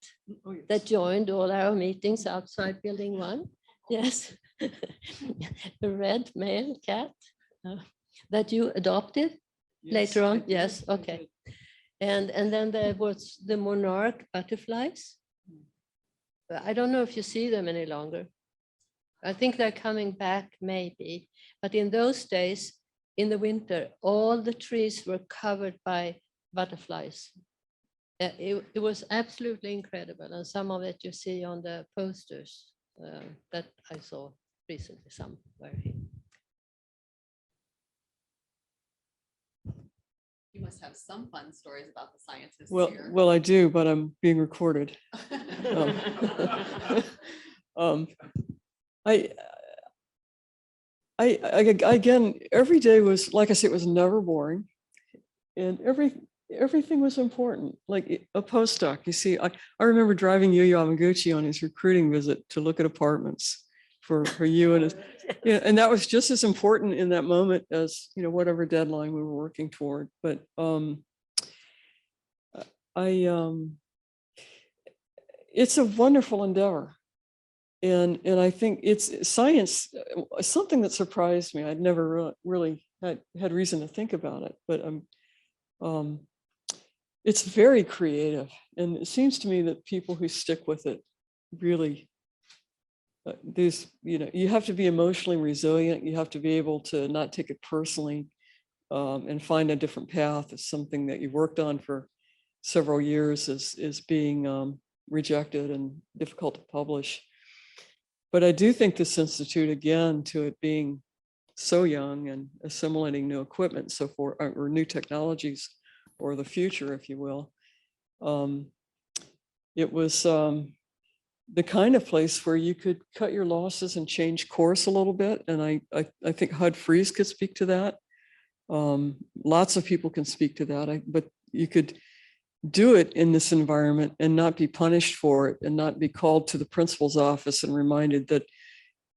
Speaker 4: that joined all our meetings outside building 1. Yes, a red male cat that you adopted later on. Yes, okay. And then there was the monarch butterflies. I don't know if you see them any longer. I think they're coming back maybe, but in those days in the winter, all the trees were covered by butterflies. It was absolutely incredible. And some of it you see on the posters that I saw recently somewhere here.
Speaker 3: You must have some fun stories about the scientists
Speaker 5: Well,
Speaker 3: here.
Speaker 5: well, I do, but I'm being recorded. I again, every day was, like I said, it was never boring, and everything was important. Like a postdoc, you see, I remember driving Yu Yamaguchi on his recruiting visit to look at apartments for you and his, you know, and that was just as important in that moment as, you know, whatever deadline we were working toward. But it's a wonderful endeavor. And I think it's science, something that surprised me. I'd never really had reason to think about it, but it's very creative. And it seems to me that people who stick with it really, you know, you have to be emotionally resilient. You have to be able to not take it personally and find a different path if something that you worked on for several years is being rejected and difficult to publish. But I do think this institute, again, to it being so young and assimilating new equipment and so forth, or new technologies, or the future, if you will, it was the kind of place where you could cut your losses and change course a little bit. And I think Hud Fries could speak to that. Lots of people can speak to that, but you could do it in this environment and not be punished for it, and not be called to the principal's office and reminded that,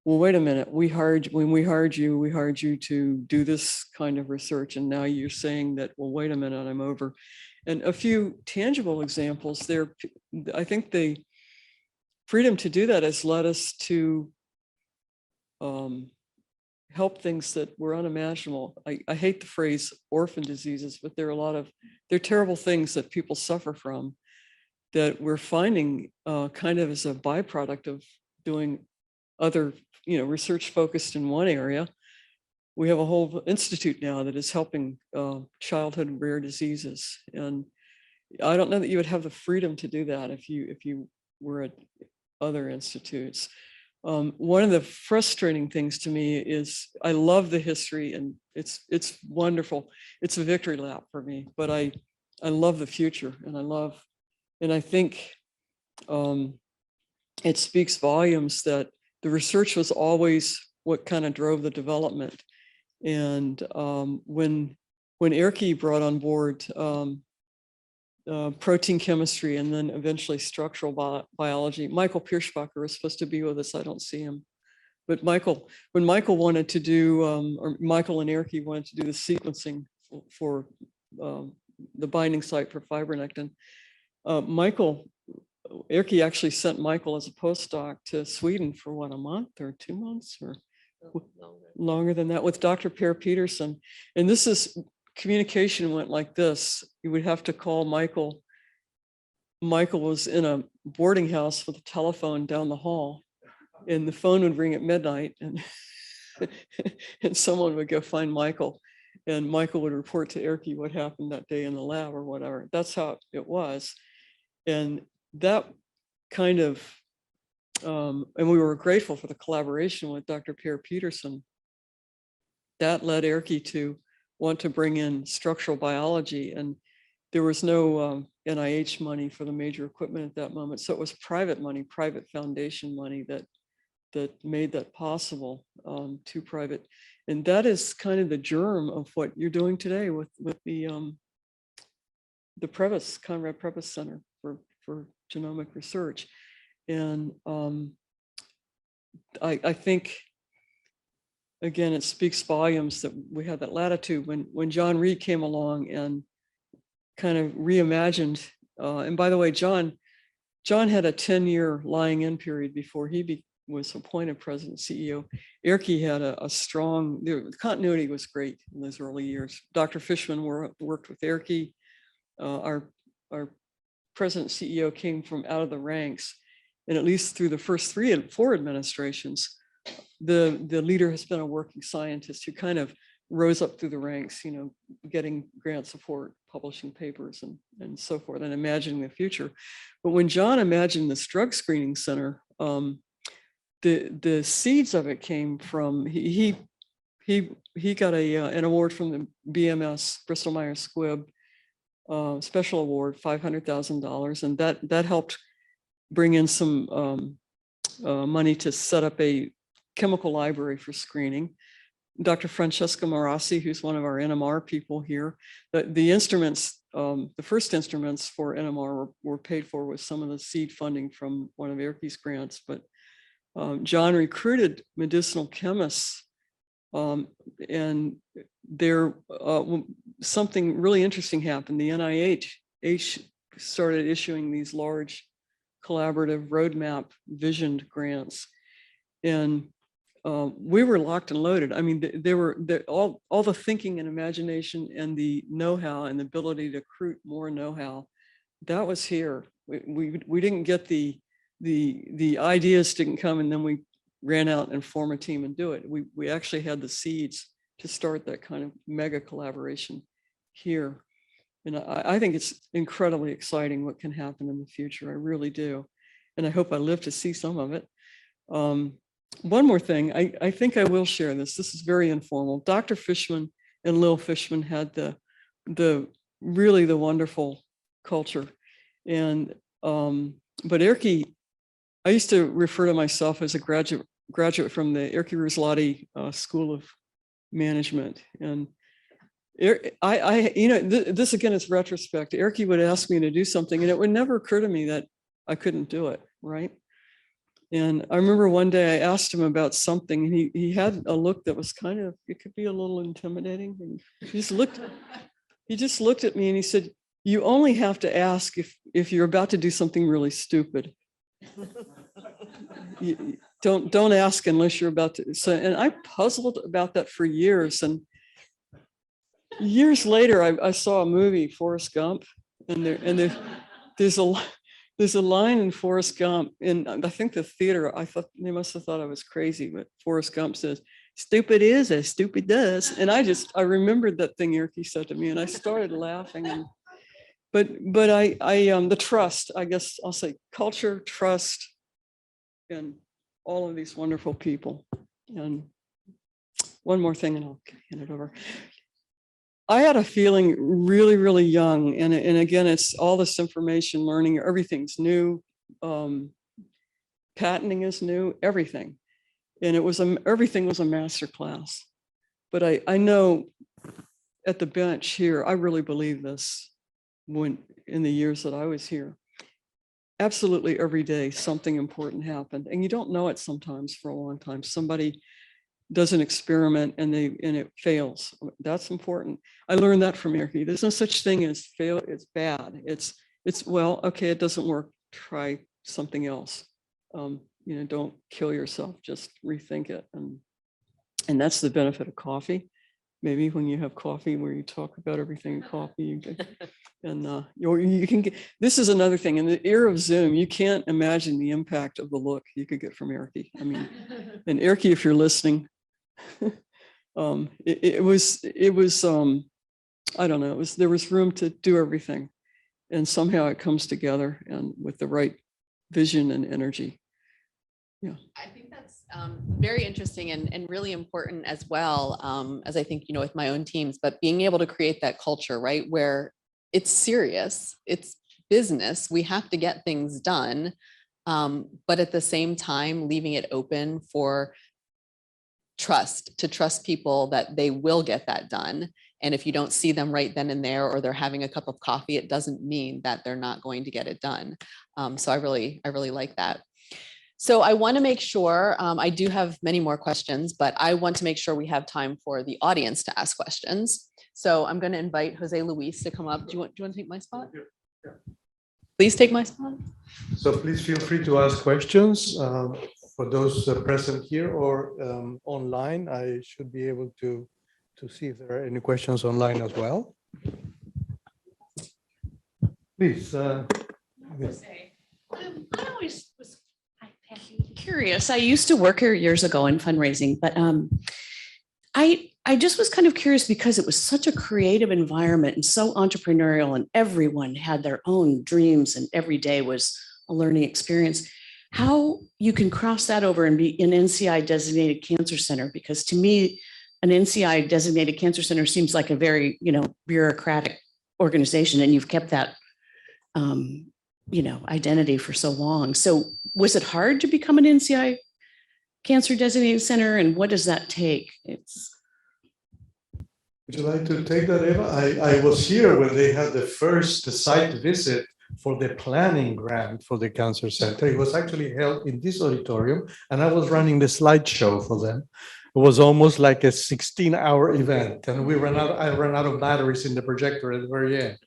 Speaker 5: well, wait a minute, when we hired you to do this kind of research, and now you're saying that, well, wait a minute, I'm over. And a few tangible examples there. I think the freedom to do that has led us to help things that were unimaginable. I hate the phrase orphan diseases, but there are terrible things that people suffer from that we're finding kind of as a byproduct of doing other, you know, research focused in one area. We have a whole institute now that is helping childhood and rare diseases. And I don't know that you would have the freedom to do that if you were at other institutes. One of the frustrating things to me is I love the history, and it's wonderful. It's a victory lap for me, but I love the future, and I think it speaks volumes that the research was always what kind of drove the development. And when Erke brought on board protein chemistry and then eventually structural biology. Michael Pierschbacher is supposed to be with us. I don't see him. But when Michael wanted to do, or Michael and Erke wanted to do the sequencing for the binding site for fibronectin, Erke actually sent Michael as a postdoc to Sweden for what, a month or 2 months or longer than that, with Dr. Per Peterson. And this is, communication went like this. You would have to call Michael. Michael was in a boarding house with a telephone down the hall, and the phone would ring at midnight, and and someone would go find Michael, and Michael would report to Erke what happened that day in the lab or whatever. That's how it was. And that kind of, and we were grateful for the collaboration with Dr. Per Peterson. That led Erke to want to bring in structural biology, and there was no NIH money for the major equipment at that moment. So it was private money, private foundation money that made that possible, to private. And that is kind of the germ of what you're doing today with the Prebys, Conrad Prebys Center for Genomic Research. And I think, again, it speaks volumes that we had that latitude when John Reed came along and kind of reimagined. And by the way, John had a 10-year lying in period before he was appointed president CEO. Erke had a strong, the continuity was great in those early years. Dr. Fishman worked with Erke. Our president CEO came from out of the ranks, and at least through the first 4 administrations, the leader has been a working scientist who kind of rose up through the ranks, getting grant support, publishing papers and so forth, and imagining the future. But when John imagined this drug screening center, the seeds of it came from, he got an award from the BMS, Bristol Myers Squibb, special award, $500,000. And that helped bring in some money to set up a chemical library for screening. Dr. Francesca Marassi, who's one of our NMR people here, the instruments, the first instruments for NMR were paid for with some of the seed funding from one of Erke's grants. But John recruited medicinal chemists, and there something really interesting happened. The NIH started issuing these large collaborative roadmap visioned grants, and we were locked and loaded. I mean, all the thinking and imagination and the know-how and the ability to recruit more know-how, that was here. We didn't get the ideas didn't come and then we ran out and form a team and do it. We actually had the seeds to start that kind of mega collaboration here. And I think it's incredibly exciting what can happen in the future. I really do. And I hope I live to see some of it. One more thing, I think I will share this. This is very informal. Dr. Fishman and Lil Fishman had the really wonderful culture. And but Erke, I used to refer to myself as a graduate from the Erke Ruslotti School of Management. And this again is retrospect. Erke would ask me to do something and it would never occur to me that I couldn't do it, right? And I remember one day I asked him about something and he had a look that was kind of, it could be a little intimidating. And he just looked at me and he said, "You only have to ask if you're about to do something really stupid. Don't ask unless you're about to." So, and I puzzled about that for years. And years later, I saw a movie, Forrest Gump, and there's a line in Forrest Gump, and I think the theater, I thought they must have thought I was crazy, but Forrest Gump says, "Stupid is as stupid does." And I remembered that thing Erke said to me, and I started laughing. And, but the trust, I guess I'll say culture, trust, and all of these wonderful people. And one more thing, and I'll hand it over. I had a feeling really young, and again, it's all this information, learning, everything's new. Patenting is new, everything. And everything was a master class. But I know at the bench here, I really believe this when in the years that I was here. Absolutely every day, something important happened. And you don't know it sometimes for a long time. Somebody does an experiment and it fails. That's important. I learned that from Erke. There's no such thing as fail. It's bad. It's well, okay, it doesn't work. Try something else. Don't kill yourself. Just rethink it. And that's the benefit of coffee. Maybe when you have coffee where you talk about everything in coffee, you can get. This is another thing. In the era of Zoom, you can't imagine the impact of the look you could get from Erke. I mean, and Erke, if you're listening. It was I don't know, there was room to do everything, and somehow it comes together and with the right vision and energy. Yeah,
Speaker 3: I think that's very interesting and really important as well, as I think, with my own teams, but being able to create that culture, right, where it's serious, it's business, we have to get things done, but at the same time leaving it open for to trust people that they will get that done. And if you don't see them right then and there, or they're having a cup of coffee, it doesn't mean that they're not going to get it done. So I really like that. So I want to make sure, I do have many more questions, but I want to make sure we have time for the audience to ask questions. So I'm going to invite Jose Luis to come up. Do you want to take my spot?
Speaker 1: Yeah.
Speaker 3: Please take my spot.
Speaker 1: So please feel free to ask questions. For those present here or online, I should be able to see if there are any questions online as well. Please.
Speaker 7: I always was curious. I used to work here years ago in fundraising, but I just was kind of curious because it was such a creative environment and so entrepreneurial, and everyone had their own dreams and every day was a learning experience. How you can cross that over and be an NCI designated cancer center, because to me, an NCI designated cancer center seems like a very, bureaucratic organization, and you've kept that, identity for so long. So was it hard to become an NCI cancer designated center, and what does that take?
Speaker 1: Would you like to take that, Eva? I was here when they had the first site visit for the planning grant for the cancer center. It was actually held in this auditorium, and I was running the slideshow for them. It was almost like a 16-hour event, and I ran out of batteries in the projector at the very end.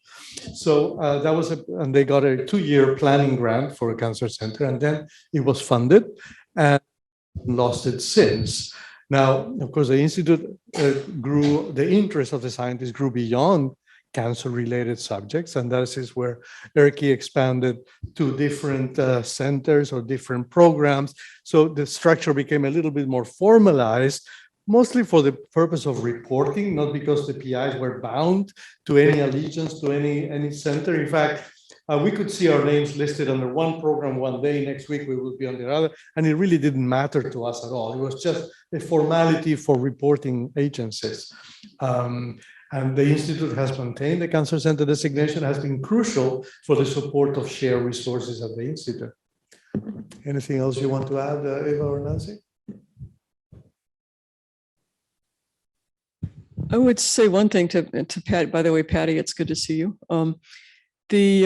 Speaker 1: So that was and they got a 2-year planning grant for a cancer center, and then it was funded and lost it since. Now, of course, the Institute grew, the interest of the scientists grew beyond cancer-related subjects, and that is where Erkki expanded to different centers or different programs. So the structure became a little bit more formalized, mostly for the purpose of reporting, not because the PIs were bound to any allegiance to any center. In fact, we could see our names listed under one program one day, next week we would be on the other, and it really didn't matter to us at all. It was just a formality for reporting agencies. And the Institute has maintained the Cancer Center designation, has been crucial for the support of shared resources at the Institute. Anything else you want to add, Eva or Nancy?
Speaker 5: I would say one thing to Patty. By the way, Patty, it's good to see you. The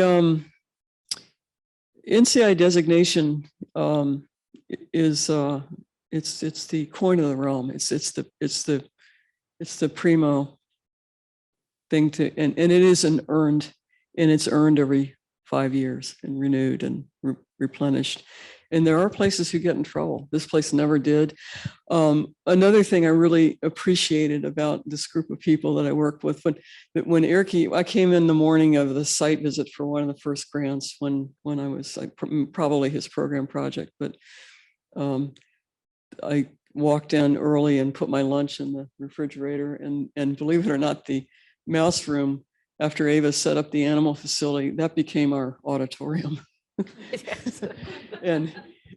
Speaker 5: NCI designation is it's the coin of the realm. It's the primo thing to, and it is it's earned every 5 years and renewed and replenished. And there are places who get in trouble. This place never did. Another thing I really appreciated about this group of people that I worked with, when Erkki, I came in the morning of the site visit for one of the first grants when I was probably his program project, but I walked in early and put my lunch in the refrigerator, and believe it or not, the mouse room, after Ava set up the animal facility, that became our auditorium. and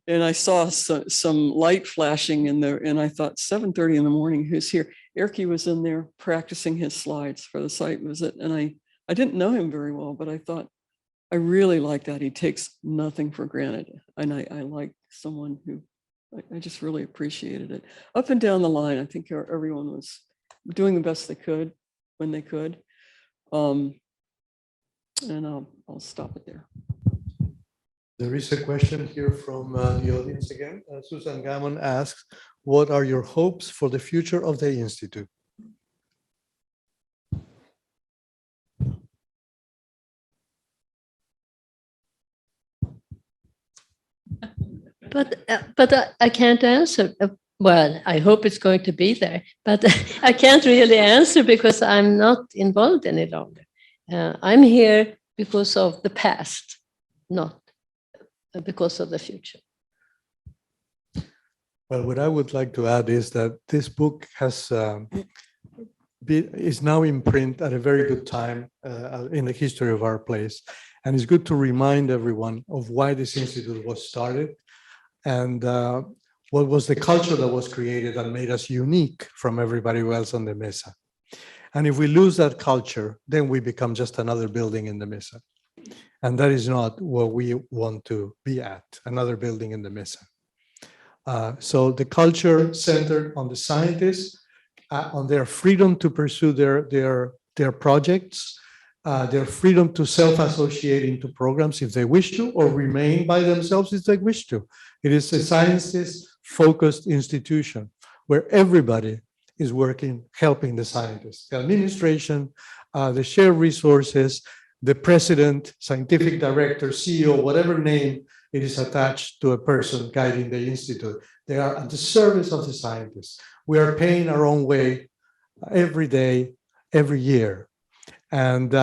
Speaker 5: I saw some light flashing in there, and I thought 7:30 in the morning, who's here? Erkki was in there practicing his slides for the site visit, and I didn't know him very well, but I thought I really like that. He takes nothing for granted, and I like someone who I just really appreciated it. Up and down the line, I think everyone was doing the best they could when they could, and I'll stop it there.
Speaker 1: There is a question here from the audience again. Susan Gammon asks, what are your hopes for the future of the Institute?
Speaker 4: But I can't answer. Well, I hope it's going to be there, but I can't really answer because I'm not involved any longer. I'm here because of the past, not because of the future.
Speaker 1: Well, what I would like to add is that this book is now in print at a very good time in the history of our place. And it's good to remind everyone of why this institute was started and what was the culture that was created and made us unique from everybody else on the Mesa. And if we lose that culture, then we become just another building in the Mesa. And that is not what we want to be at, another building in the Mesa. So the culture centered on the scientists, on their freedom to pursue their projects, their freedom to self-associate into programs if they wish to, or remain by themselves if they wish to. It is a scientist-focused institution where everybody is working, helping the scientists, the administration, the shared resources, the president, scientific director, CEO, whatever name it is attached to a person guiding the institute. They are at the service of the scientists. We are paying our own way every day, every year. And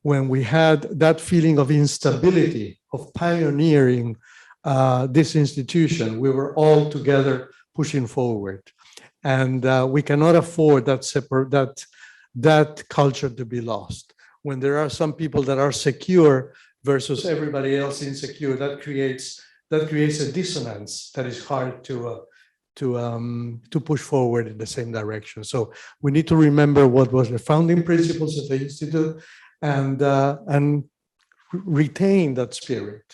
Speaker 1: when we had that feeling of instability, of pioneering this institution, we were all together pushing forward. And we cannot afford that culture to be lost. When there are some people that are secure versus everybody else insecure, that creates a dissonance that is hard to push forward in the same direction. So we need to remember what was the founding principles of the Institute and retain that spirit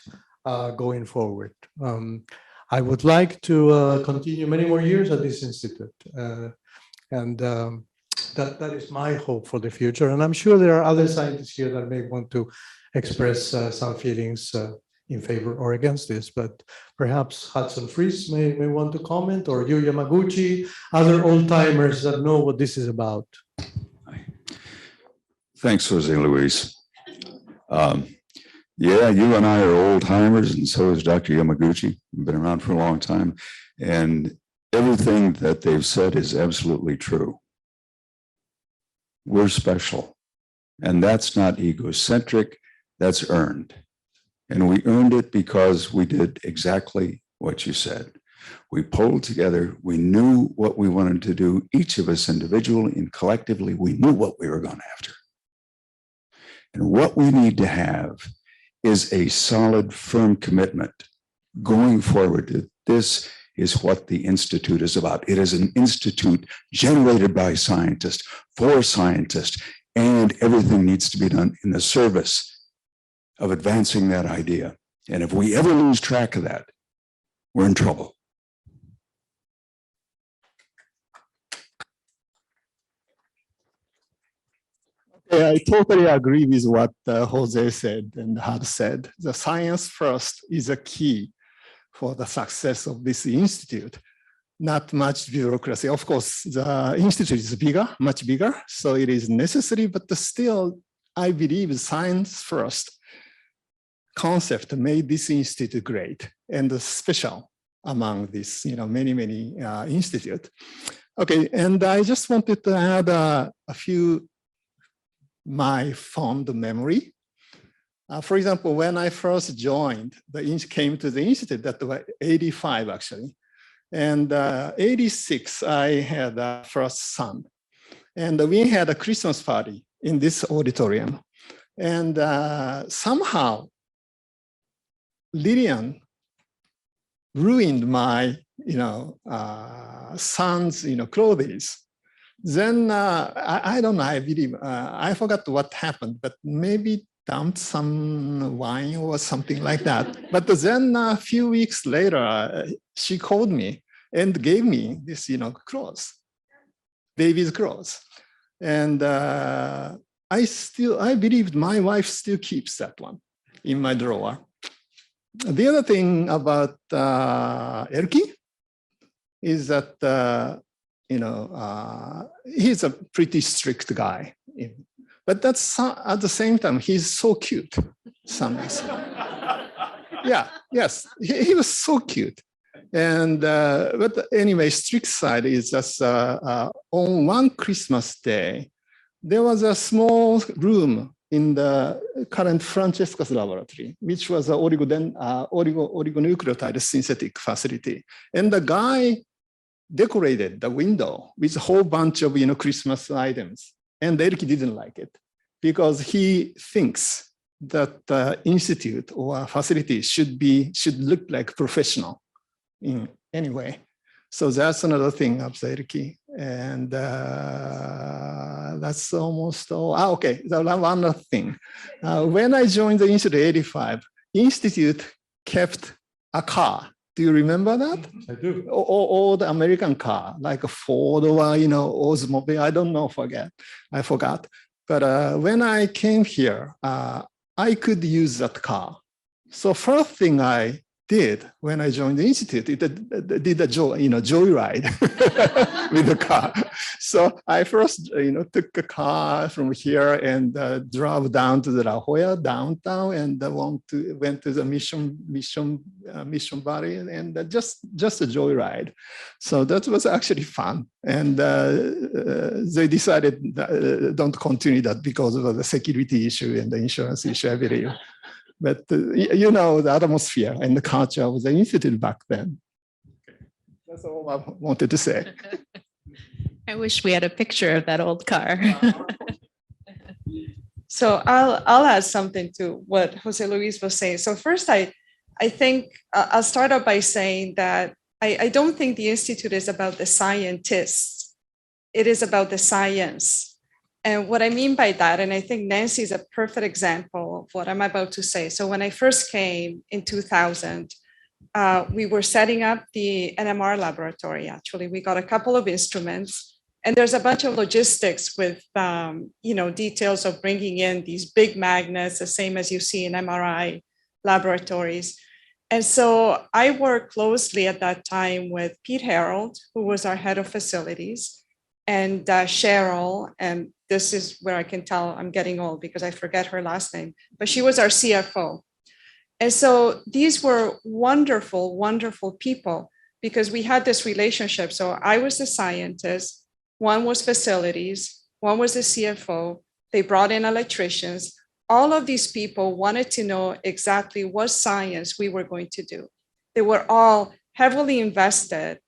Speaker 1: going forward. I would like to continue many more years at this institute, and that is my hope for the future. And I'm sure there are other scientists here that may want to express some feelings in favor or against this, but perhaps Hudson Fries may want to comment, or Yu Yamaguchi, other old timers that know what this is about.
Speaker 8: Thanks, Jose Luis. Yeah, you and I are old timers, and so is Dr. Yamaguchi. We've been around for a long time, and everything that they've said is absolutely true. We're special, and that's not egocentric, that's earned. And we earned it because we did exactly what you said. We pulled together, we knew what we wanted to do, each of us individually and collectively, we knew what we were going after. And what we need to have is a solid, firm commitment going forward. This is what the Institute is about. It is an institute generated by scientists, for scientists, and everything needs to be done in the service of advancing that idea. And if we ever lose track of that, we're in trouble.
Speaker 9: I totally agree with what Jose said and had said. The science first is a key for the success of this institute. Not much bureaucracy. Of course, the institute is bigger, much bigger, so it is necessary, but still, I believe science first concept made this institute great and special among this, many institutes. Okay, and I just wanted to add a few my fond memory. For example, when I first joined, came to the institute, that was 85 actually. And 86, I had a first son. And we had a Christmas party in this auditorium. And somehow, Lillian ruined my, son's, clothes. Then I don't know, I believe, I forgot what happened, but maybe dumped some wine or something like that. But then a few weeks later, she called me and gave me this, clothes, baby's clothes. And I believe my wife still keeps that one in my drawer. The other thing about Erki is that, he's a pretty strict guy. But that's at the same time, he's so cute. Yeah, yes, he was so cute. And but anyway, strict side is just on one Christmas day, there was a small room in the current Francesca's laboratory, which was an oligonucleotide synthetic facility. And the guy decorated the window with a whole bunch of Christmas items. And Erki didn't like it because he thinks that the institute or facility should look like professional in any way. So that's another thing of Erki. And that's almost all. Okay, one other thing. When I joined the Institute in 85, Institute kept a car. Do you remember that?
Speaker 1: I do.
Speaker 9: All the American car, like a Ford or, Oldsmobile, I don't know, I forgot. But when I came here, I could use that car. So first thing I did when I joined the Institute, it did a joyride with the car. So I first, took a car from here and drove down to the La Jolla downtown and went to the Mission Valley and just a joyride. So that was actually fun. And they decided don't continue that because of the security issue and the insurance issue, I believe. But the atmosphere and the culture of the institute back then. That's all I wanted to say.
Speaker 10: I wish we had a picture of that old car.
Speaker 5: So I'll add something to what Jose Luis was saying. So first, I think I'll start out by saying that I don't think the Institute is about the scientists. It is about the science. And what I mean by that, and I think Nancy is a perfect example of what I'm about to say. So when I first came in 2000, we were setting up the NMR laboratory, actually. We got a couple of instruments. And there's a bunch of logistics with, details of bringing in these big magnets, the same as you see in MRI laboratories. And so I worked closely at that time with Pete Harold, who was our head of facilities, and Cheryl. And this is where I can tell I'm getting old because I forget her last name, but she was our CFO. And so these were wonderful, wonderful people because we had this relationship. So I was the scientist. One was facilities, one was the CFO. They brought in electricians. All of these people wanted to know exactly what science we were going to do. They were all heavily invested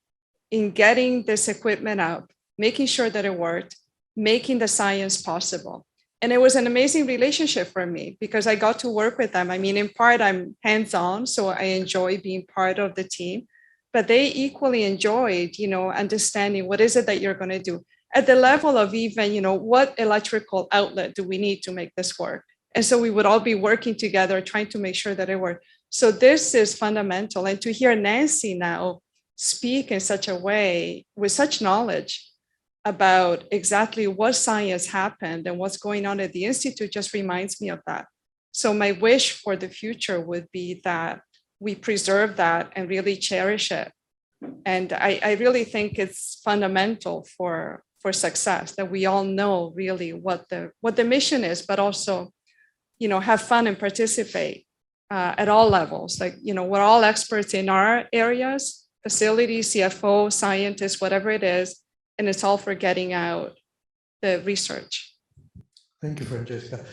Speaker 5: in getting this equipment up, making sure that it worked, making the science possible. And it was an amazing relationship for me because I got to work with them. I mean, in part, I'm hands-on, so I enjoy being part of the team. But they equally enjoyed, understanding what is it that you're going to do at the level of even, what electrical outlet do we need to make this work? And so we would all be working together, trying to make sure that it worked. So this is fundamental. And to hear Nancy now speak in such a way with such knowledge about exactly what science happened and what's going on at the Institute just reminds me of that. So my wish for the future would be that we preserve that and really cherish it. And I really think it's fundamental for success that we all know really what the mission is, but also, have fun and participate at all levels. Like, we're all experts in our areas, facilities, CFO, scientists, whatever it is, and it's all for getting out the research.
Speaker 1: Thank you, Francesca.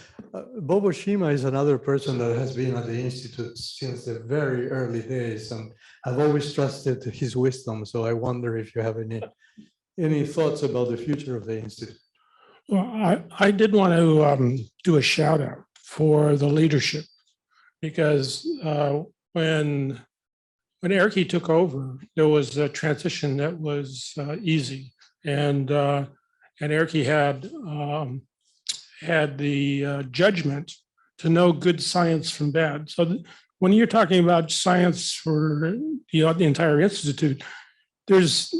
Speaker 1: Bobo Shima is another person that has been at the Institute since the very early days, and I've always trusted his wisdom. So I wonder if you have any thoughts about the future of the Institute.
Speaker 11: Well, I did want to do a shout out for the leadership because when Erky took over, there was a transition that was easy, and Erky had the judgment to know good science from bad. So when you're talking about science for the entire institute, there's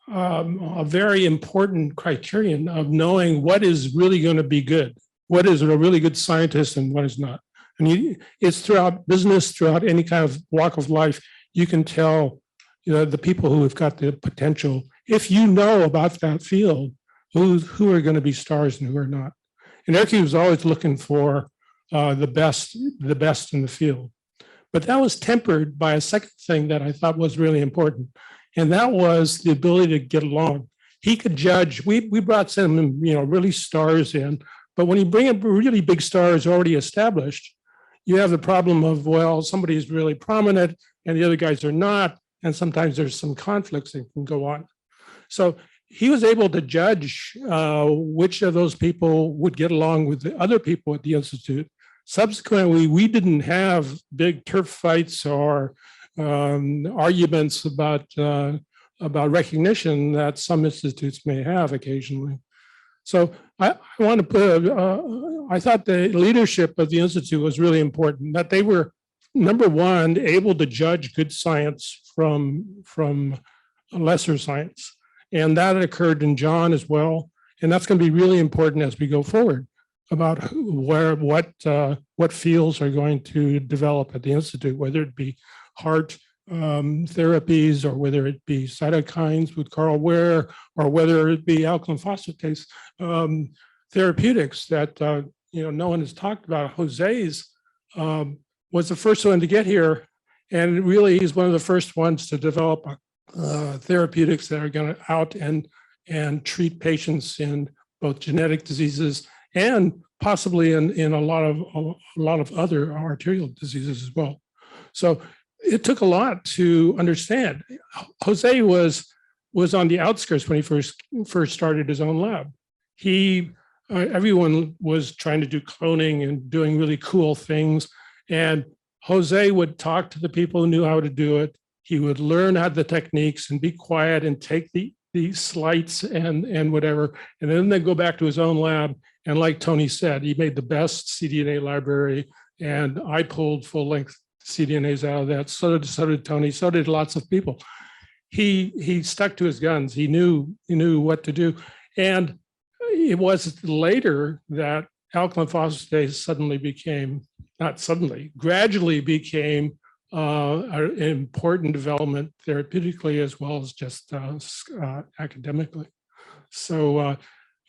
Speaker 11: a very important criterion of knowing what is really going to be good, what is a really good scientist and what is not. And it's throughout business, throughout any kind of walk of life, you can tell the people who have got the potential, if you know about that field, who are going to be stars and who are not. And Erky was always looking for the best in the field. But that was tempered by a second thing that I thought was really important. And that was the ability to get along. He could judge. We brought some, really stars in, but when you bring up really big stars already established, you have the problem of, well, somebody is really prominent and the other guys are not. And sometimes there's some conflicts that can go on. So he was able to judge which of those people would get along with the other people at the Institute. Subsequently, we didn't have big turf fights or arguments about recognition that some institutes may have occasionally. So I want to put, I thought the leadership of the Institute was really important, that they were, number one, able to judge good science from lesser science. And that occurred in John as well. And that's going to be really important as we go forward about what fields are going to develop at the Institute, whether it be heart therapies or whether it be cytokines with Carl Ware or whether it be alkaline phosphatase therapeutics that no one has talked about. Jose's was the first one to get here, and really he's one of the first ones to develop therapeutics that are going to out and treat patients in both genetic diseases and possibly in a lot of other arterial diseases as well. So it took a lot to understand. Jose was was on the outskirts when he first started his own lab. Everyone was trying to do cloning and doing really cool things. And Jose would talk to the people who knew how to do it. He would learn how the techniques and be quiet and take the slights and whatever. And then they go back to his own lab. And like Tony said, he made the best cDNA library. And I pulled full length cDNAs out of that. So did Tony. So did lots of people. He stuck to his guns. He knew what to do. And it was later that alkaline phosphatase gradually became an important development therapeutically as well as just academically. So,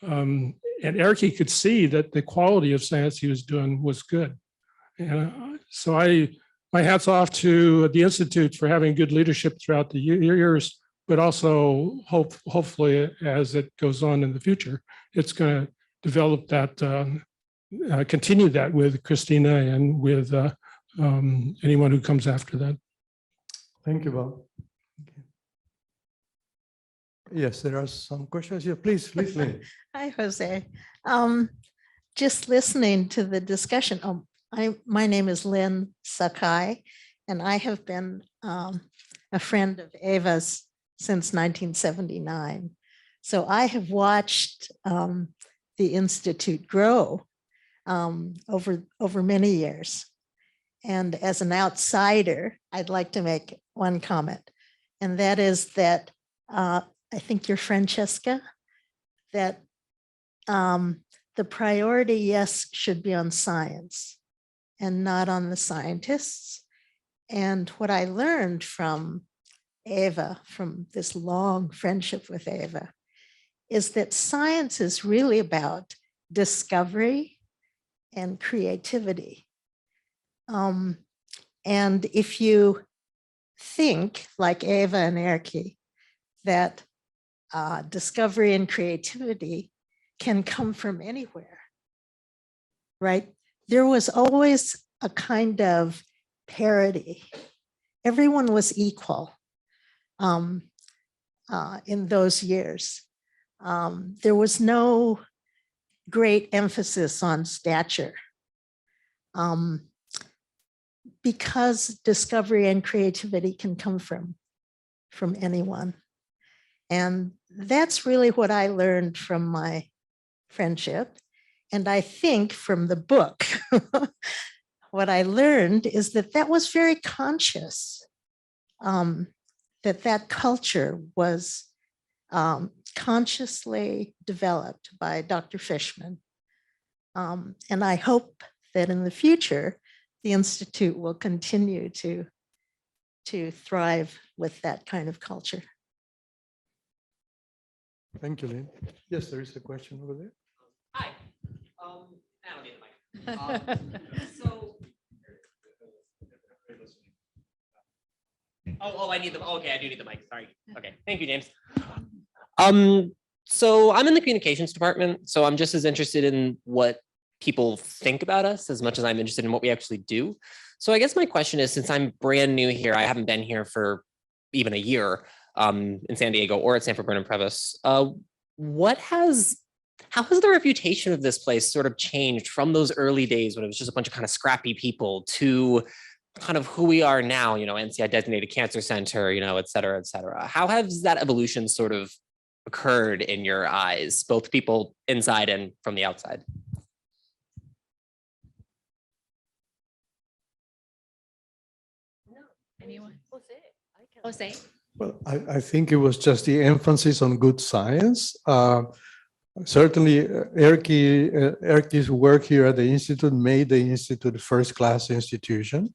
Speaker 11: and Erkki could see that the quality of science he was doing was good. And so my hat's off to the Institute for having good leadership throughout the years, but also hopefully as it goes on in the future, it's going to develop that, continue that with Christina and with anyone who comes after that.
Speaker 1: Thank you, Bob. Yes, there are some questions here. Please, Lynn.
Speaker 12: Hi, Jose. Just listening to the discussion. My name is Lynn Sakai, and I have been a friend of Eva's since 1979. So I have watched the Institute grow over many years. And as an outsider, I'd like to make one comment, and that is that I think you're Francesca, that the priority, yes, should be on science and not on the scientists. And what I learned from Eva, from this long friendship with Eva, is that science is really about discovery and creativity. And if you think, like Eva and Erkki, that discovery and creativity can come from anywhere, right? There was always a kind of parity. Everyone was equal in those years. There was no great emphasis on stature because discovery and creativity can come from anyone. And that's really what I learned from my friendship. And I think from the book, what I learned is that that was very conscious, that culture was consciously developed by Dr. Fishman. And I hope that in the future, the Institute will continue to thrive with that kind of culture.
Speaker 1: Thank you, Lynn. Yes, there is a question over there.
Speaker 13: Hi. I don't need the mic. I need the. Okay, I do need the mic. Sorry. Okay, thank you, James. So I'm in the communications department, so I'm just as interested in what people think about us as much as I'm interested in what we actually do. So I guess my question is, since I'm brand new here, I haven't been here for even a year in San Diego or at Sanford Burnham Prebys. How has the reputation of this place sort of changed from those early days when it was just a bunch of kind of scrappy people to kind of who we are now, NCI designated cancer center, et cetera, et cetera. How has that evolution sort of occurred in your eyes, both people inside and from the outside?
Speaker 10: Anyone? Jose?
Speaker 1: Well, I think it was just the emphasis on good science. Certainly, Erkki's work here at the Institute made the Institute a first-class institution,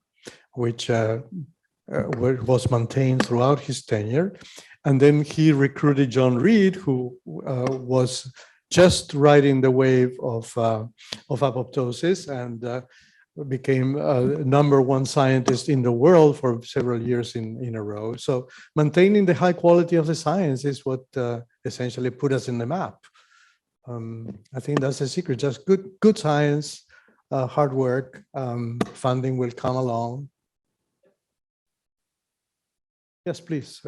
Speaker 1: which was maintained throughout his tenure. And then he recruited John Reed, who was just riding the wave of apoptosis and became #1 scientist in the world for several years in a row. So maintaining the high quality of the science is what essentially put us in the map. I think that's the secret, just good science, hard work, funding will come along. Yes, please.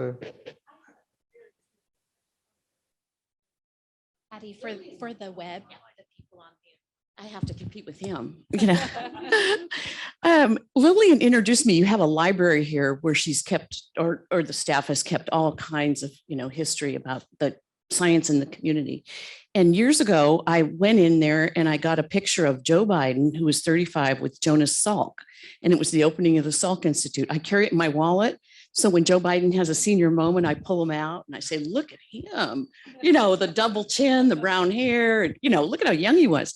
Speaker 10: Patty, for the web, the people on mute.
Speaker 7: I have to compete with him. You know, Lillian introduced me. You have a library here where she's kept, or the staff has kept all kinds of, you know, history about the science in the community. And years ago, I went in there and I got a picture of Joe Biden, who was 35, with Jonas Salk. And it was the opening of the Salk Institute. I carry it in my wallet. So when Joe Biden has a senior moment, I pull him out and I say, look at him, you know, the double chin, the brown hair, and, you know, look at how young he was.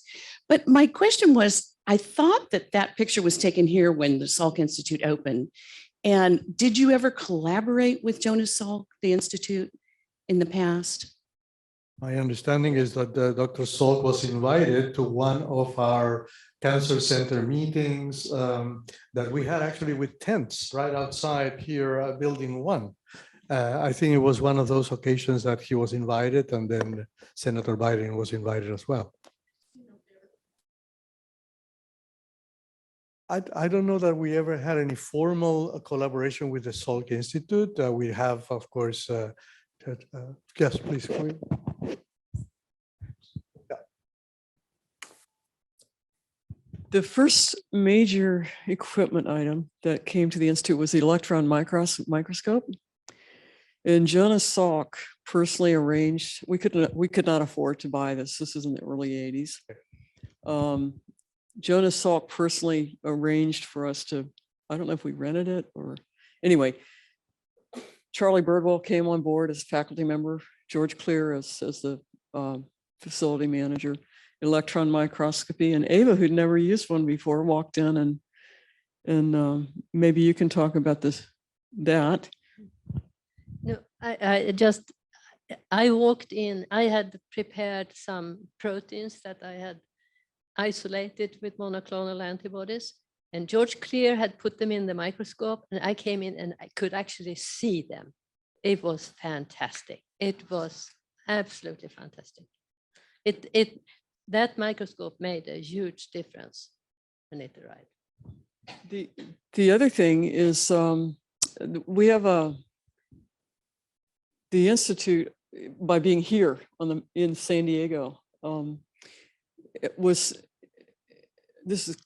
Speaker 7: But my question was, I thought that that picture was taken here when the Salk Institute opened. And did you ever collaborate with Jonas Salk, the Institute, in the past?
Speaker 1: My understanding is that Dr. Salk was invited to one of our cancer center meetings that we had actually with tents right outside here, building 1. I think it was one of those occasions that he was invited, and then Senator Biden was invited as well. I don't know that we ever had any formal collaboration with the Salk Institute. We have, of course, yes, please.
Speaker 5: The first major equipment item that came to the Institute was the electron microscope. And Jonas Salk personally arranged, we could not afford to buy this. This is in the early 80s. Jonas Salk personally arranged for us to, I don't know if we rented it or, anyway, Charlie Birdwell came on board as a faculty member, George Clear as the facility manager, electron microscopy, and Ava, who'd never used one before, walked in, and maybe you can talk about that.
Speaker 4: No, I walked in, I had prepared some proteins that I had isolated with monoclonal antibodies, and George Clear had put them in the microscope, and I came in and I could actually see them. It was fantastic. It was absolutely fantastic. That microscope made a huge difference when it arrived.
Speaker 5: The other thing is we have the Institute, by being here in San Diego,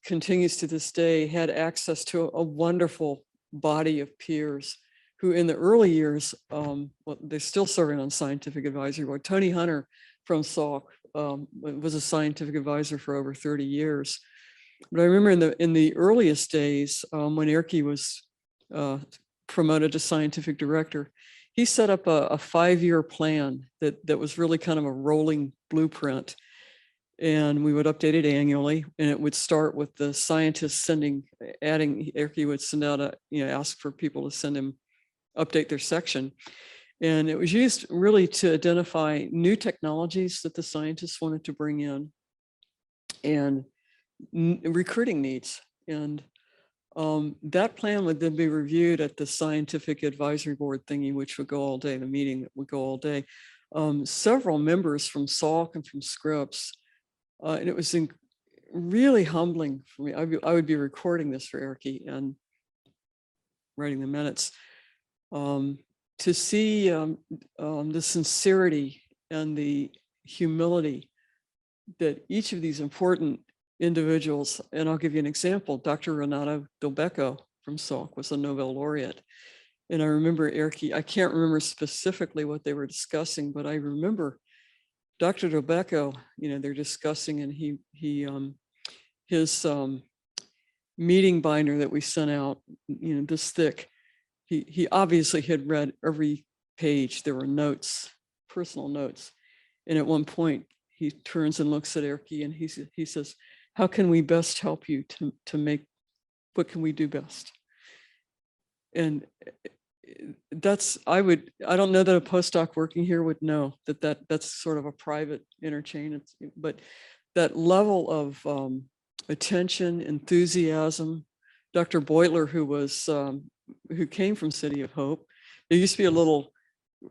Speaker 5: continues to this day, had access to a wonderful body of peers who in the early years, well, they're still serving on scientific advisory board. Tony Hunter from Salk was a scientific advisor for over 30 years. But I remember in the earliest days, when Erkki was promoted to scientific director, he set up a 5-year plan that was really kind of a rolling blueprint. And we would update it annually, and it would start with the scientists Erkki would send out ask for people to send him, update their section. And it was used really to identify new technologies that the scientists wanted to bring in and recruiting needs. And that plan would then be reviewed at the scientific advisory board thingy, which would go all day, the meeting that would go all day. Several members from Salk and from Scripps, and it was really humbling for me. I would be recording this for Erkki and writing the minutes. To see the sincerity and the humility that each of these important individuals, and I'll give you an example, Dr. Renato Delbecco from Salk was a Nobel laureate. And I remember Erkki, I can't remember specifically what they were discussing, but I remember Dr. Delbecco, they're discussing, and his meeting binder that we sent out, this thick, he obviously had read every page. There were notes, personal notes. And at one point he turns and looks at Erkki and he says, how can we best help you to make, what can we do best? And I don't know that a postdoc working here would know that's sort of a private interchange, but that level of attention, enthusiasm. Dr. Beutler, who came from City of Hope, there used to be a little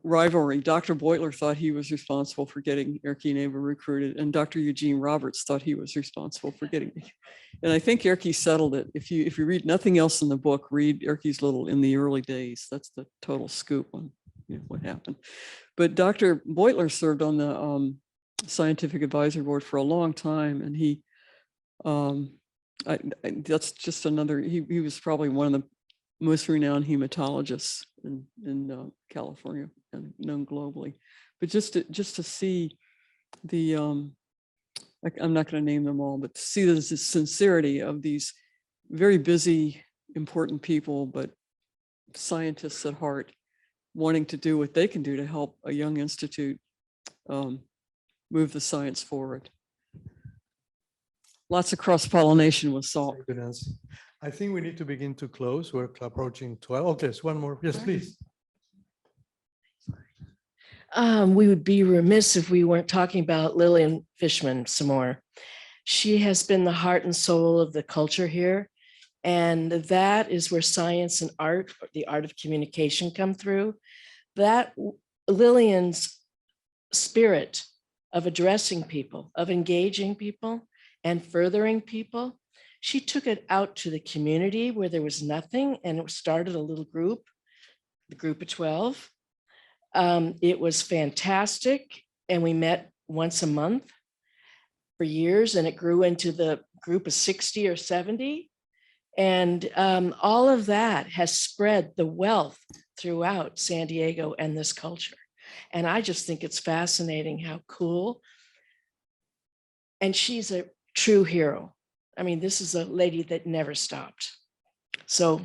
Speaker 5: rivalry. Dr. Beutler thought he was responsible for getting Erkki and Ava recruited, and Dr. Eugene Roberts thought he was responsible for getting me. And I think Erkki settled it. If you read nothing else in the book, read Erkki's little in the early days. That's the total scoop on what happened. But Dr. Beutler served on scientific advisory board for a long time, and he, that's just another. He was probably one of the most renowned hematologists in California and known globally. But just to see the, I'm not going to name them all, but to see the sincerity of these very busy, important people, but scientists at heart, wanting to do what they can do to help a young institute move the science forward. Lots of cross-pollination with salt.
Speaker 1: Good answer. I think we need to begin to close. We're approaching 12. Okay, so one more. Yes, please.
Speaker 14: We would be remiss if we weren't talking about Lillian Fishman some more. She has been the heart and soul of the culture here. And that is where science and art, the art of communication, come through. That Lillian's spirit of addressing people, of engaging people and furthering people, she took it out to the community where there was nothing, and it started a little group, the group of 12. It was fantastic, and we met once a month for years, and it grew into the group of 60 or 70. And all of that has spread the wealth throughout San Diego and this culture. And I just think it's fascinating how cool. And she's a true hero. I mean, this is a lady that never stopped. So.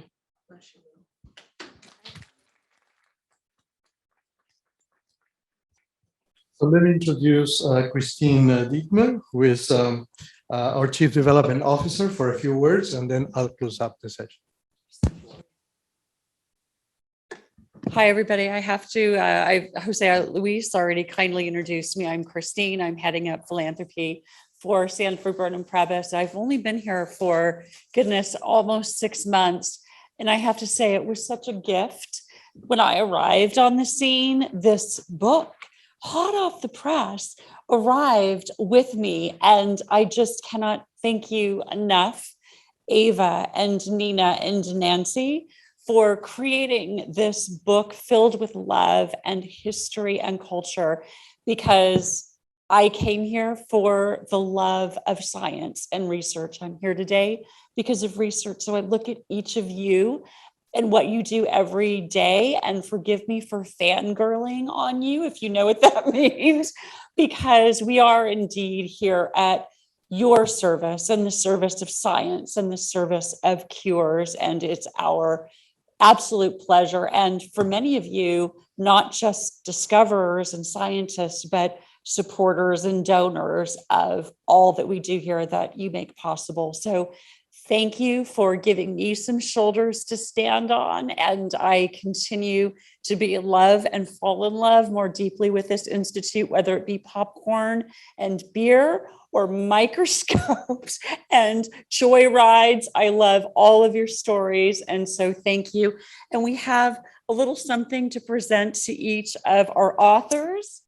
Speaker 1: So let me introduce Christine Diekman, who is our Chief Development Officer, for a few words, and then I'll close up the session.
Speaker 15: Hi, everybody. I have to, Jose Luis already kindly introduced me. I'm Christine. I'm heading up philanthropy for Sanford Burnham Prebys. I've only been here for, goodness, almost 6 months. And I have to say, it was such a gift when I arrived on the scene. This book, hot off the press, arrived with me. And I just cannot thank you enough, Ava and Nina and Nancy, for creating this book filled with love and history and culture, because I came here for the love of science and research. I'm here today because of research. So I look at each of you and what you do every day, and forgive me for fangirling on you, if you know what that means, because we are indeed here at your service and the service of science and the service of cures. And it's our absolute pleasure. And for many of you, not just discoverers and scientists, but supporters and donors of all that we do here that you make possible. So thank you for giving me some shoulders to stand on. And I continue to be in love and fall in love more deeply with this institute, whether it be popcorn and beer or microscopes and joy rides. I love all of your stories. And so thank you. And we have a little something to present to each of our authors.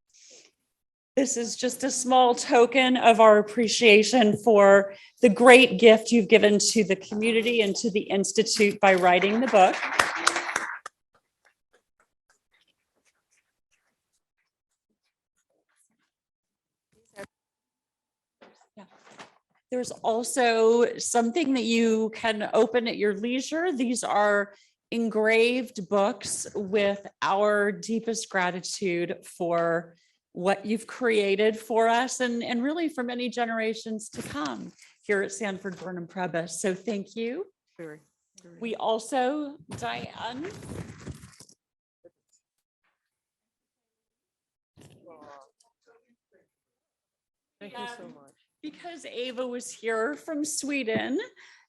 Speaker 15: This is just a small token of our appreciation for the great gift you've given to the community and to the Institute by writing the book. There's also something that you can open at your leisure. These are engraved books with our deepest gratitude for what you've created for us and really for many generations to come here at Sanford Burnham Prebys. So thank you.
Speaker 5: Very.
Speaker 15: We also, Diane.
Speaker 5: Thank you so much.
Speaker 15: Because Ava was here from Sweden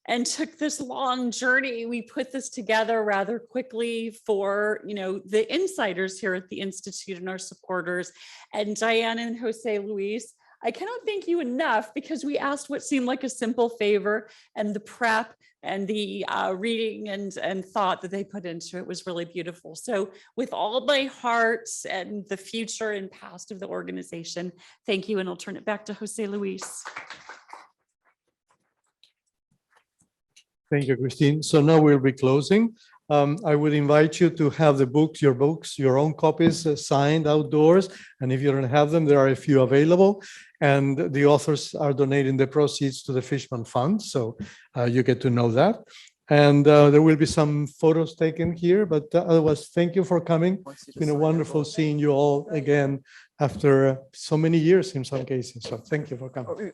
Speaker 15: and took this long journey, we put this together rather quickly for, the insiders here at the Institute and our supporters. And Diane and Jose Luis, I cannot thank you enough, because we asked what seemed like a simple favor, and the prep and the reading and thought that they put into it was really beautiful. So with all my heart and the future and past of the organization, thank you. And I'll turn it back to Jose Luis.
Speaker 1: Thank you, Christine. So now we'll be closing. I would invite you to have the books, your own copies signed outdoors. And if you don't have them, there are a few available. And the authors are donating the proceeds to the Fishman Fund. So you get to know that. And there will be some photos taken here, but otherwise, thank you for coming. It's been a wonderful seeing you all again after so many years in some cases. So thank you for coming.